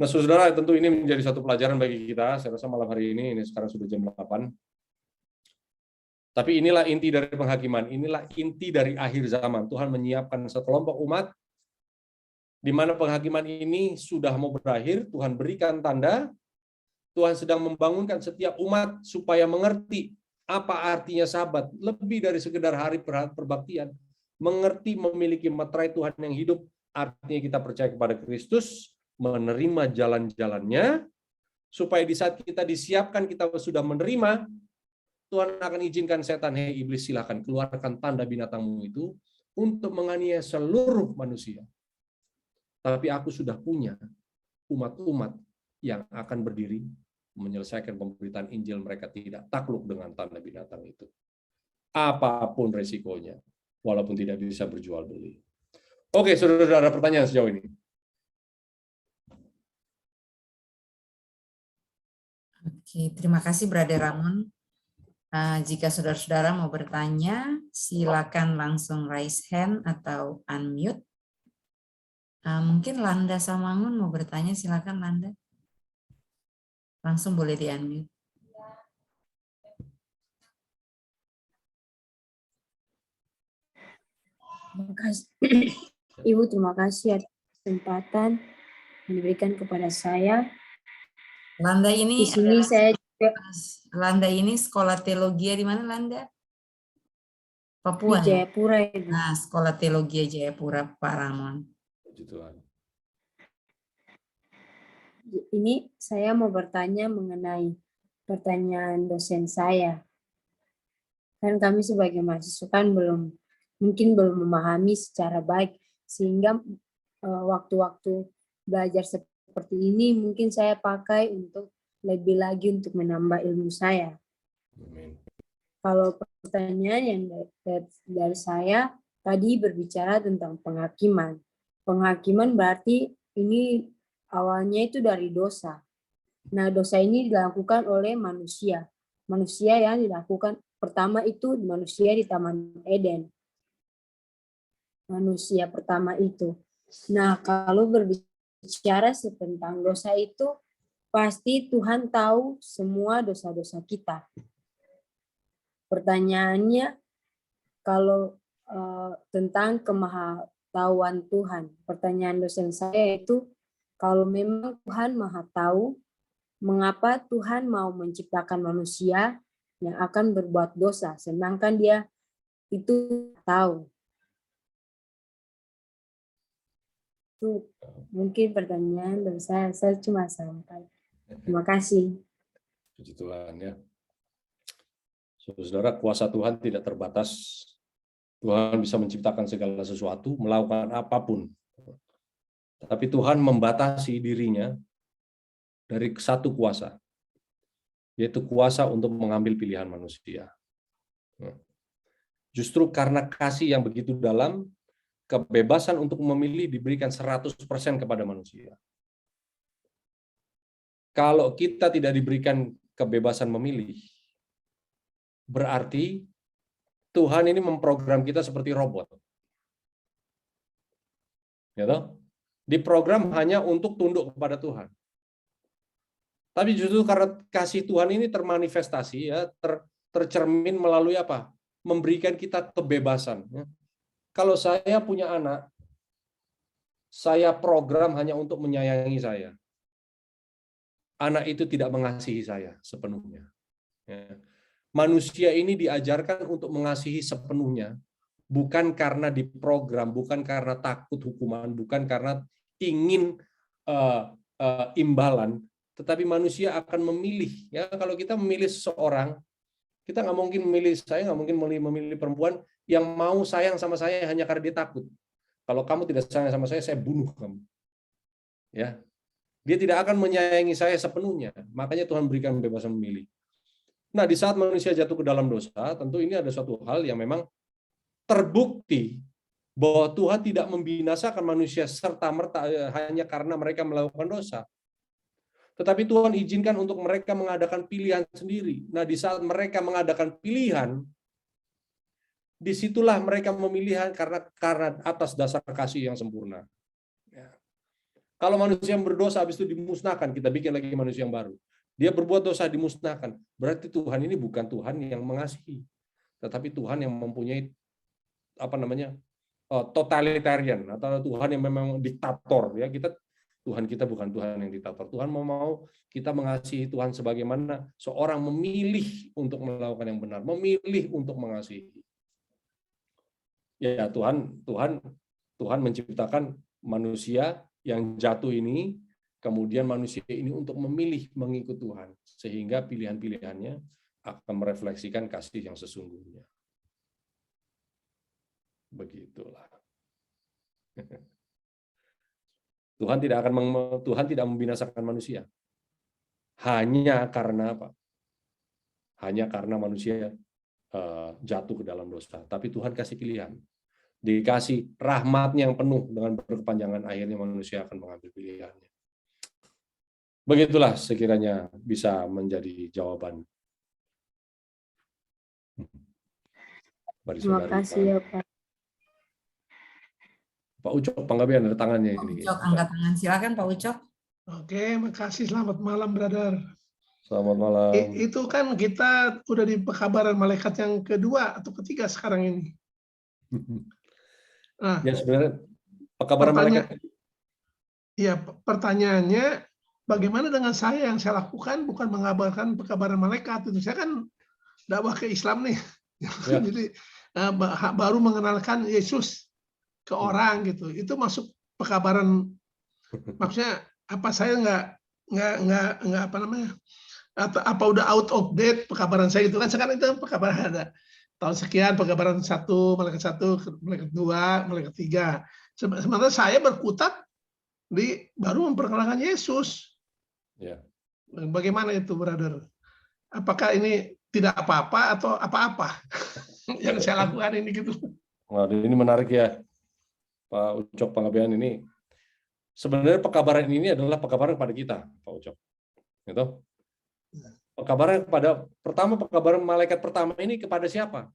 Nah, saudara, tentu ini menjadi satu pelajaran bagi kita. Saya rasa malam hari ini sekarang sudah jam 8. Tapi inilah inti dari penghakiman, inilah inti dari akhir zaman. Tuhan menyiapkan sekelompok umat di mana penghakiman ini sudah mau berakhir. Tuhan berikan tanda, Tuhan sedang membangunkan setiap umat supaya mengerti apa artinya Sabat, lebih dari sekedar hari perbaktian. Mengerti memiliki materai Tuhan yang hidup, artinya kita percaya kepada Kristus, menerima jalan-jalannya, supaya di saat kita disiapkan, kita sudah menerima, Tuhan akan izinkan setan, hei iblis, silakan keluarkan tanda binatangmu itu untuk menganiaya seluruh manusia. Tapi aku sudah punya umat-umat yang akan berdiri menyelesaikan pemberitaan Injil, mereka tidak takluk dengan tanda binatang itu. Apapun resikonya, walaupun tidak bisa berjual beli. Oke, saudara-saudara, ada pertanyaan sejauh ini? Oke, terima kasih Brother Ramon. Jika saudara-saudara mau bertanya, silakan langsung raise hand atau unmute. Mungkin Landa Samangun mau bertanya, silakan Landa. Langsung boleh di-unmute. Terima kasih. Ibu, terima kasih atas kesempatan yang diberikan kepada saya. Landa ini Di sini saya juga Landa ini sekolah teologi di mana Landa? di Papua. Jayapura, Ibu. Nah, sekolah teologi Jayapura, Pak Ramon. Puji Tuhan. Ini saya mau bertanya mengenai pertanyaan dosen saya. Kan kami sebagai mahasiswa kan mungkin belum memahami secara baik, sehingga waktu-waktu belajar seperti ini mungkin saya pakai untuk lebih lagi untuk menambah ilmu saya. Amin. Kalau pertanyaan yang dari saya tadi berbicara tentang penghakiman. Penghakiman berarti ini awalnya itu dari dosa. Nah, dosa ini dilakukan oleh manusia. Manusia yang dilakukan pertama itu manusia di Taman Eden. Manusia pertama itu. Nah, kalau berbicara tentang dosa itu, pasti Tuhan tahu semua dosa-dosa kita. Pertanyaannya, kalau tentang kemahatauan Tuhan, pertanyaan dosen saya itu, kalau memang Tuhan Maha Tahu, mengapa Tuhan mau menciptakan manusia yang akan berbuat dosa, sedangkan Dia itu tahu? Itu mungkin pertanyaan dari saya cuma sampai. Terima kasih. Puji Tuhan, ya. Saudara, kuasa Tuhan tidak terbatas. Tuhan bisa menciptakan segala sesuatu, melakukan apapun. Tapi Tuhan membatasi dirinya dari satu kuasa, yaitu kuasa untuk mengambil pilihan manusia. Justru karena kasih yang begitu dalam, kebebasan untuk memilih diberikan 100% kepada manusia. Kalau kita tidak diberikan kebebasan memilih, berarti Tuhan ini memprogram kita seperti robot. Gitu? Diprogram hanya untuk tunduk kepada Tuhan. Tapi justru karena kasih Tuhan ini termanifestasi, ya, tercermin melalui apa? Memberikan kita kebebasan. Ya. Kalau saya punya anak, saya program hanya untuk menyayangi saya. Anak itu tidak mengasihi saya sepenuhnya. Ya. Manusia ini diajarkan untuk mengasihi sepenuhnya, bukan karena diprogram, bukan karena takut hukuman, bukan karena ingin imbalan, tetapi manusia akan memilih. Ya, kalau kita memilih seseorang, kita nggak mungkin memilih, saya nggak mungkin memilih perempuan yang mau sayang sama saya hanya karena dia takut. Kalau kamu tidak sayang sama saya bunuh kamu. Ya, dia tidak akan menyayangi saya sepenuhnya. Makanya Tuhan berikan kebebasan memilih. Nah, di saat manusia jatuh ke dalam dosa, tentu ini ada suatu hal yang memang terbukti bahwa Tuhan tidak membinasakan manusia serta-merta hanya karena mereka melakukan dosa. Tetapi Tuhan izinkan untuk mereka mengadakan pilihan sendiri. Nah, di saat mereka mengadakan pilihan, disitulah mereka memilih karena atas dasar kasih yang sempurna. Ya. Kalau manusia yang berdosa habis itu dimusnahkan, kita bikin lagi manusia yang baru. Dia berbuat dosa dimusnahkan. Berarti Tuhan ini bukan Tuhan yang mengasihi, tetapi Tuhan yang mempunyai totalitarian, atau Tuhan yang memang diktator. Ya, Tuhan kita bukan Tuhan yang diktator. Tuhan mau kita mengasihi Tuhan sebagaimana seorang memilih untuk melakukan yang benar, memilih untuk mengasihi. Ya, Tuhan menciptakan manusia yang jatuh ini, kemudian manusia ini untuk memilih mengikut Tuhan, sehingga pilihan-pilihannya akan merefleksikan kasih yang sesungguhnya. Begitulah. Tuhan tidak membinasakan manusia. Hanya karena apa? Hanya karena manusia jatuh ke dalam dosa. Tapi Tuhan kasih pilihan. Dikasih rahmat-Nya yang penuh dengan berkepanjangan, akhirnya manusia akan mengambil pilihannya. Begitulah sekiranya bisa menjadi jawaban. Terima kasih ya Pak. Pak Ucok Panggabean ada tangannya ini. Ucok angkat tangan, silakan Pak Ucok. Oke, makasih. Selamat malam, brother. Selamat malam. Itu kan kita udah di pekabaran malaikat yang kedua atau ketiga sekarang ini. Nah, ya sebenarnya pekabaran malaikat. Iya, pertanyaannya bagaimana dengan saya yang saya lakukan bukan mengabarkan pekabaran malaikat itu. Saya kan dakwah ke Islam nih. Ya. Jadi baru mengenalkan Yesus ke orang gitu, itu masuk pekabaran. Maksudnya apa, saya nggak apa namanya, atau apa udah out of date pekabaran saya gitu kan. Sekarang itu pekabaran ada tahun sekian, pekabaran 1, malaikat 1, malaikat 2, malaikat 3. Sementara saya berkutat baru memperkenalkan Yesus. Ya. Bagaimana itu, brother? Apakah ini tidak apa-apa atau apa-apa yang saya lakukan ini gitu? Wah, ini menarik ya, Pak Ucok Panggabean. Ini sebenarnya pekabaran ini adalah pekabaran kepada kita, Pak Ucok. Gitu. Pekabaran pekabaran malaikat pertama ini kepada siapa?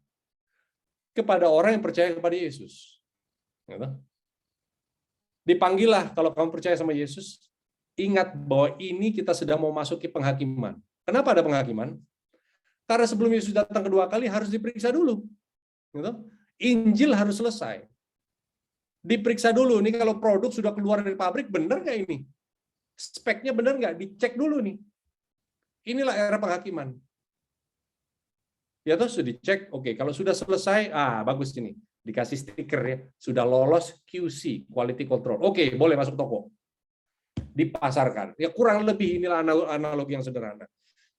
Kepada orang yang percaya kepada Yesus. Gitu. Dipanggillah kalau kamu percaya sama Yesus, ingat bahwa ini kita sedang mau masuki penghakiman. Kenapa ada penghakiman? Karena sebelum Yesus datang kedua kali harus diperiksa dulu. Gitu. Injil harus selesai. Diperiksa dulu, nih kalau produk sudah keluar dari pabrik, benar nggak ini? Speknya benar nggak? Dicek dulu nih. Inilah era penghakiman. Ya terus sudah dicek, oke. Kalau sudah selesai, bagus ini. Dikasih stiker ya, sudah lolos QC, quality control. Oke, boleh masuk toko. Dipasarkan. Ya kurang lebih inilah analogi yang sederhana.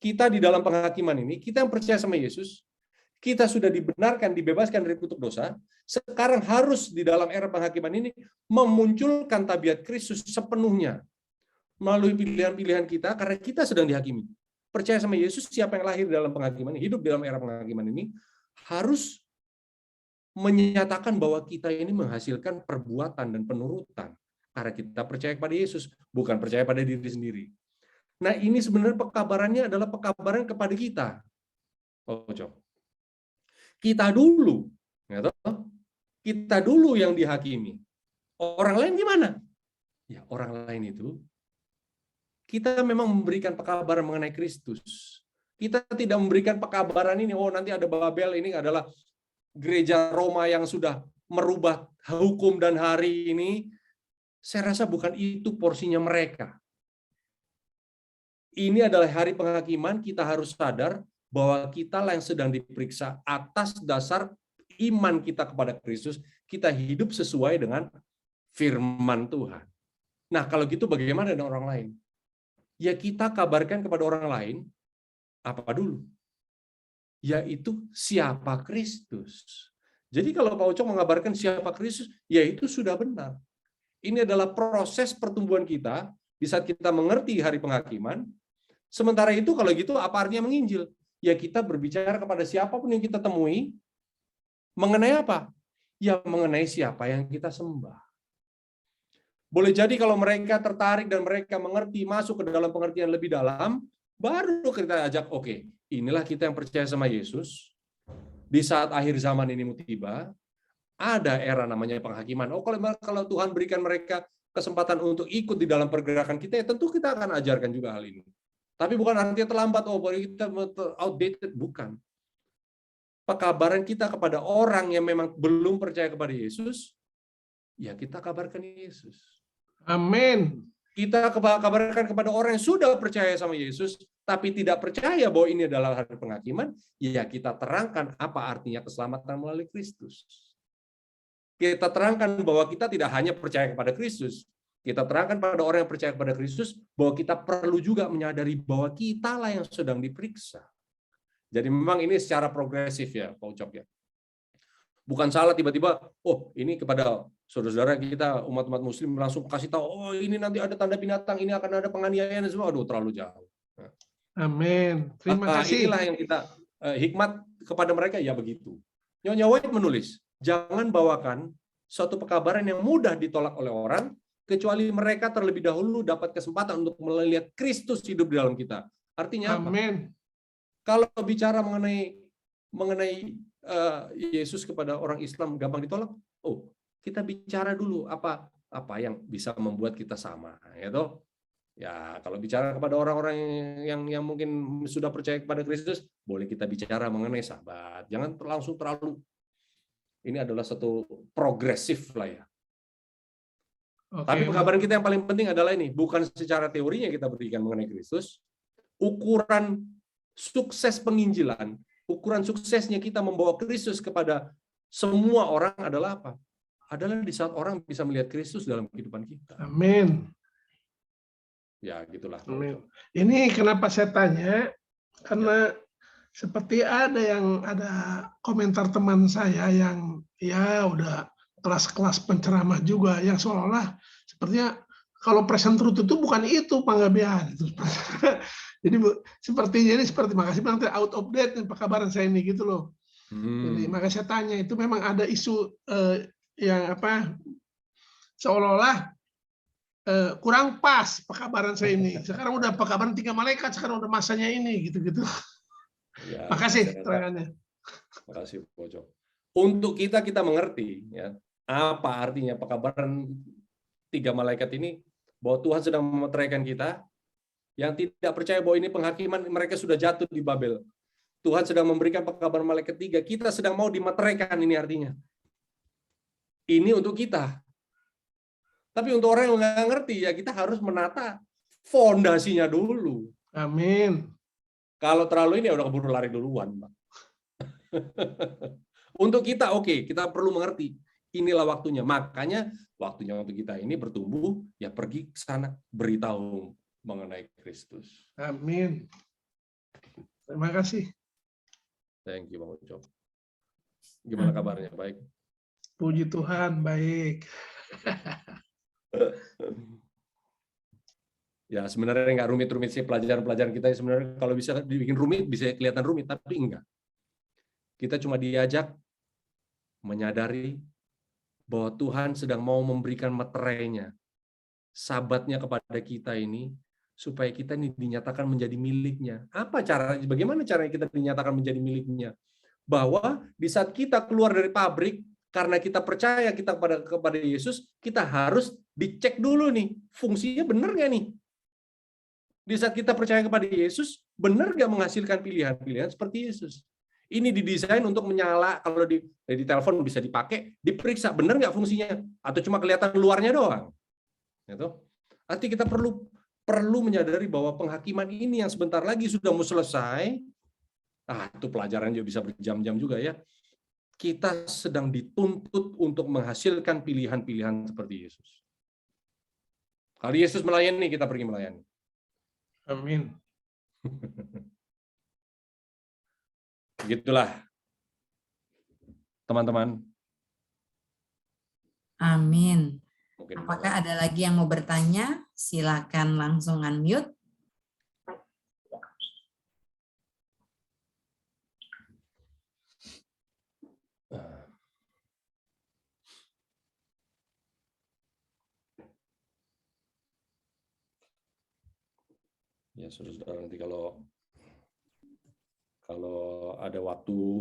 Kita di dalam penghakiman ini, kita yang percaya sama Yesus, kita sudah dibenarkan, dibebaskan dari kutuk dosa. Sekarang harus di dalam era penghakiman ini memunculkan tabiat Kristus sepenuhnya melalui pilihan-pilihan kita, karena kita sedang dihakimi. Percaya sama Yesus, siapa yang lahir dalam penghakiman ini, hidup dalam era penghakiman ini, harus menyatakan bahwa kita ini menghasilkan perbuatan dan penurutan karena kita percaya kepada Yesus, bukan percaya pada diri sendiri. Nah, ini sebenarnya pekabarannya adalah pekabaran kepada kita. Kita dulu, kita dulu yang dihakimi. Orang lain gimana? Ya, orang lain itu kita memang memberikan pekabaran mengenai Kristus. Kita tidak memberikan pekabaran ini, nanti ada Babel, ini adalah gereja Roma yang sudah merubah hukum dan hari ini. Saya rasa bukan itu porsinya mereka. Ini adalah hari penghakiman, kita harus sadar bahwa kita yang sedang diperiksa atas dasar iman kita kepada Kristus, kita hidup sesuai dengan firman Tuhan. Nah, kalau gitu bagaimana dengan orang lain? ya kita kabarkan kepada orang lain apa dulu? Yaitu siapa Kristus. Jadi kalau Pak Ucok mengabarkan siapa Kristus, ya itu sudah benar. Ini adalah proses pertumbuhan kita di saat kita mengerti hari penghakiman. Sementara itu kalau gitu apa artinya menginjil? Ya kita berbicara kepada siapapun yang kita temui, mengenai apa? Ya mengenai siapa yang kita sembah. Boleh jadi kalau mereka tertarik dan mereka mengerti, masuk ke dalam pengertian lebih dalam, baru kita ajak, oke, inilah kita yang percaya sama Yesus. Di saat akhir zaman ini mau tiba, ada era namanya penghakiman. Oh, kalau Tuhan berikan mereka kesempatan untuk ikut di dalam pergerakan kita, ya tentu kita akan ajarkan juga hal ini. Tapi bukan artinya terlambat, oh kita outdated, bukan. Pekabaran kita kepada orang yang memang belum percaya kepada Yesus, ya kita kabarkan Yesus. Amin. Kita kabarkan kepada orang yang sudah percaya sama Yesus, tapi tidak percaya bahwa ini adalah hari penghakiman, ya kita terangkan apa artinya keselamatan melalui Kristus. Kita terangkan bahwa kita tidak hanya percaya kepada Kristus, kita terangkan pada orang yang percaya kepada Kristus bahwa kita perlu juga menyadari bahwa kitalah yang sedang diperiksa. Jadi memang ini secara progresif ya, Pak Ucok ya. Bukan salah tiba-tiba, oh ini kepada saudara-saudara kita umat-umat Muslim langsung kasih tahu, oh ini nanti ada tanda binatang, ini akan ada penganiayaan dan semua, aduh terlalu jauh. Amin. Terima kasih. Inilah yang kita hikmat kepada mereka ya begitu. Nyonya White menulis, jangan bawakan suatu pekabaran yang mudah ditolak oleh orang, kecuali mereka terlebih dahulu dapat kesempatan untuk melihat Kristus hidup di dalam kita. Artinya apa? Amin. Kalau bicara mengenai Yesus kepada orang Islam gampang ditolak. Oh, kita bicara dulu apa yang bisa membuat kita sama, ya toh? Ya, kalau bicara kepada orang-orang yang mungkin sudah percaya kepada Kristus, boleh kita bicara mengenai sahabat. Jangan langsung terlalu. Ini adalah satu progresif lah ya. Oke. Tapi pekabaran kita yang paling penting adalah ini, bukan secara teorinya kita berikan mengenai Kristus, ukuran sukses penginjilan, ukuran suksesnya kita membawa Kristus kepada semua orang adalah apa? Adalah di saat orang bisa melihat Kristus dalam kehidupan kita. Amin. Ya, gitulah. Amin. Ini kenapa saya tanya? Karena seperti ada komentar teman saya yang ya udah kelas-kelas penceramah juga yang seolah-olah sepertinya kalau present truth itu bukan itu penggabean itu. Jadi seperti makasih bang out of date pekabaran saya ini gitu loh. Jadi makanya saya tanya itu memang ada isu yang apa seolah-olah kurang pas pekabaran saya ini. Sekarang udah pekabaran 3 malaikat, sekarang udah masanya ini gitu-gitu. Ya, makasih terangannya. Makasih Pojok. Untuk kita mengerti ya apa artinya pekabaran 3 malaikat ini, bahwa Tuhan sedang memeteraikan kita. Yang tidak percaya bahwa ini penghakiman, mereka sudah jatuh di Babel. Tuhan sedang memberikan pekabaran malaikat 3. Kita sedang mau dimeteraikan, ini artinya. Ini untuk kita. Tapi untuk orang yang nggak ngerti, ya kita harus menata fondasinya dulu. Amin. Kalau terlalu ini ya udah keburu lari duluan, Pak. Untuk kita, oke, kita perlu mengerti. Inilah waktunya. Makanya waktunya untuk kita ini bertumbuh, ya pergi ke sana, beritahu mengenai Kristus. Amin. Terima kasih. Thank you, Bang Ucok. Gimana kabarnya? Baik. Puji Tuhan, baik. Ya, sebenarnya nggak rumit-rumit sih pelajaran-pelajaran kita. Sebenarnya kalau bisa dibikin rumit, bisa kelihatan rumit, tapi enggak. Kita cuma diajak menyadari bahwa Tuhan sedang mau memberikan meterainya, sabatnya kepada kita ini, supaya kita ini dinyatakan menjadi miliknya. Bagaimana caranya kita dinyatakan menjadi miliknya? Bahwa di saat kita keluar dari pabrik, karena kita percaya kita kepada Yesus, kita harus dicek dulu nih, fungsinya benar nggak nih? Di saat kita percaya kepada Yesus, benar nggak menghasilkan pilihan-pilihan seperti Yesus? Ini didesain untuk menyala, kalau di telepon bisa dipakai, diperiksa, benar nggak fungsinya? Atau cuma kelihatan luarnya doang? Gitu. Artinya kita perlu menyadari bahwa penghakiman ini yang sebentar lagi sudah mau selesai, itu pelajaran juga bisa berjam-jam juga ya. Kita sedang dituntut untuk menghasilkan pilihan-pilihan seperti Yesus. Kalau Yesus melayani, kita pergi melayani. Amin. Begitulah, teman-teman. Amin. Mungkin Apakah ada lagi yang mau bertanya? Silakan langsung unmute. Ya, saudara-saudara, nanti kalau ada waktu,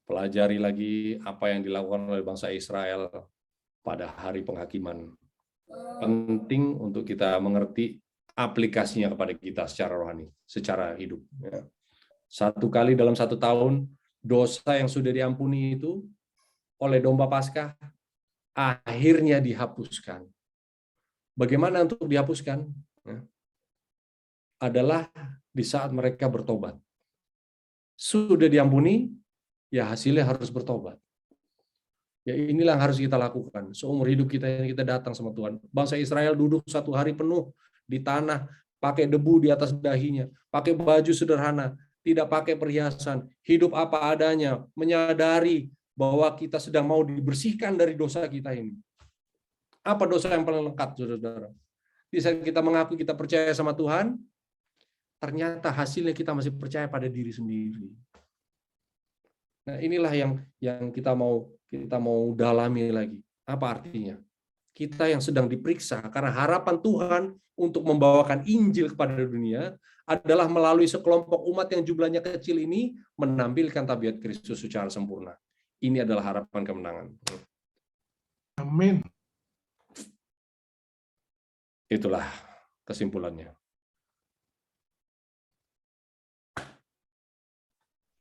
pelajari lagi apa yang dilakukan oleh bangsa Israel pada hari penghakiman. Penting untuk kita mengerti aplikasinya kepada kita secara rohani, secara hidup. Ya. 1 kali dalam 1 tahun, dosa yang sudah diampuni itu oleh domba Paskah akhirnya dihapuskan. Bagaimana untuk dihapuskan? Ya. Adalah di saat mereka bertobat. Sudah diampuni, ya hasilnya harus bertobat. Ya inilah yang harus kita lakukan. Seumur hidup kita yang kita datang sama Tuhan. Bangsa Israel duduk 1 hari penuh di tanah, pakai debu di atas dahinya, pakai baju sederhana, tidak pakai perhiasan, hidup apa adanya, menyadari bahwa kita sedang mau dibersihkan dari dosa kita ini. Apa dosa yang paling lengkap, saudara-saudara? Di saat kita mengaku kita percaya sama Tuhan, ternyata hasilnya kita masih percaya pada diri sendiri. Nah, inilah yang kita mau dalami lagi. Apa artinya? Kita yang sedang diperiksa karena harapan Tuhan untuk membawakan Injil kepada dunia adalah melalui sekelompok umat yang jumlahnya kecil ini menampilkan tabiat Kristus secara sempurna. Ini adalah harapan kemenangan. Amin. Itulah kesimpulannya.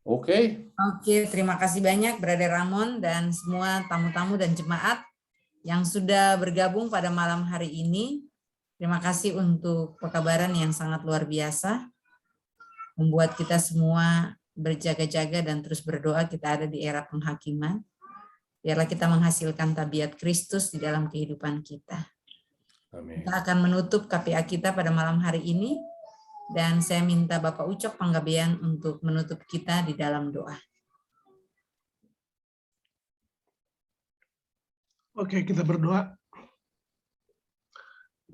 Oke. Oke, terima kasih banyak Brother Ramon dan semua tamu-tamu dan jemaat yang sudah bergabung pada malam hari ini. Terima kasih untuk pekabaran yang sangat luar biasa, membuat kita semua berjaga-jaga dan terus berdoa. Kita ada di era penghakiman. Biarlah kita menghasilkan tabiat Kristus di dalam kehidupan kita. Amin. Kita akan menutup KPA kita pada malam hari ini. Dan saya minta Bapak Ucok Panggabean untuk menutup kita di dalam doa. Oke, kita berdoa.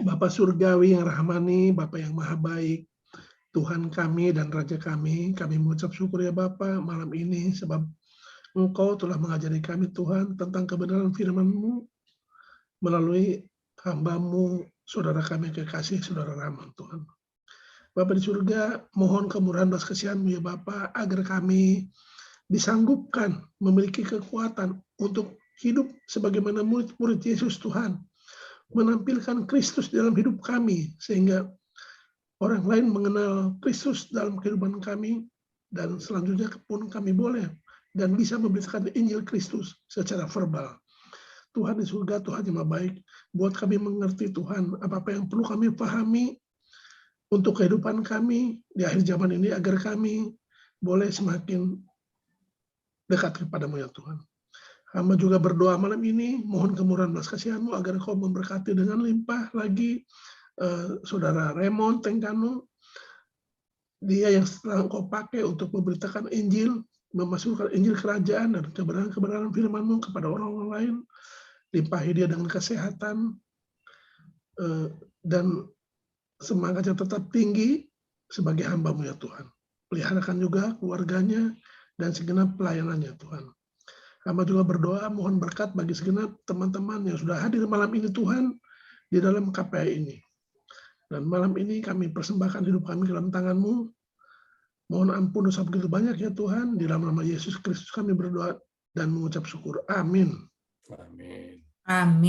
Bapa Surgawi yang rahmani, Bapa yang maha baik, Tuhan kami dan Raja kami mengucap syukur ya Bapa malam ini, sebab Engkau telah mengajari kami Tuhan tentang kebenaran firman-Mu melalui hamba-Mu, saudara kami kekasih, saudara Ramon Tuhan. Bapa di surga, mohon kemurahan belas kasihan-Mu ya Bapa, agar kami disanggupkan memiliki kekuatan untuk hidup sebagaimana murid-murid Yesus Tuhan, menampilkan Kristus dalam hidup kami, sehingga orang lain mengenal Kristus dalam kehidupan kami, dan selanjutnya pun kami boleh dan bisa memberitakan Injil Kristus secara verbal. Tuhan di surga, Tuhan yang maha baik, buat kami mengerti Tuhan, apa-apa yang perlu kami pahami untuk kehidupan kami di akhir zaman ini, agar kami boleh semakin dekat kepada-Mu ya Tuhan. Hamba juga berdoa malam ini, mohon kemurahan belas kasihan-Mu agar Kau memberkati dengan limpah lagi saudara Raymond Tengkano, dia yang setelah Engkau pakai untuk memberitakan Injil, memasukkan Injil kerajaan dan kebenaran-kebenaran firman-Mu kepada orang-orang lain. Limpahi dia dengan kesehatan dan semangatnya tetap tinggi sebagai hamba-Mu ya Tuhan. Peliharakan juga keluarganya dan segenap pelayanannya Tuhan. Hamba juga berdoa mohon berkat bagi segenap teman-teman yang sudah hadir malam ini Tuhan di dalam KPA ini. Dan malam ini kami persembahkan hidup kami ke dalam tangan-Mu. Mohon ampun dosa begitu banyak ya Tuhan. Di dalam nama Yesus Kristus kami berdoa dan mengucap syukur. Amin. Amin. Amin.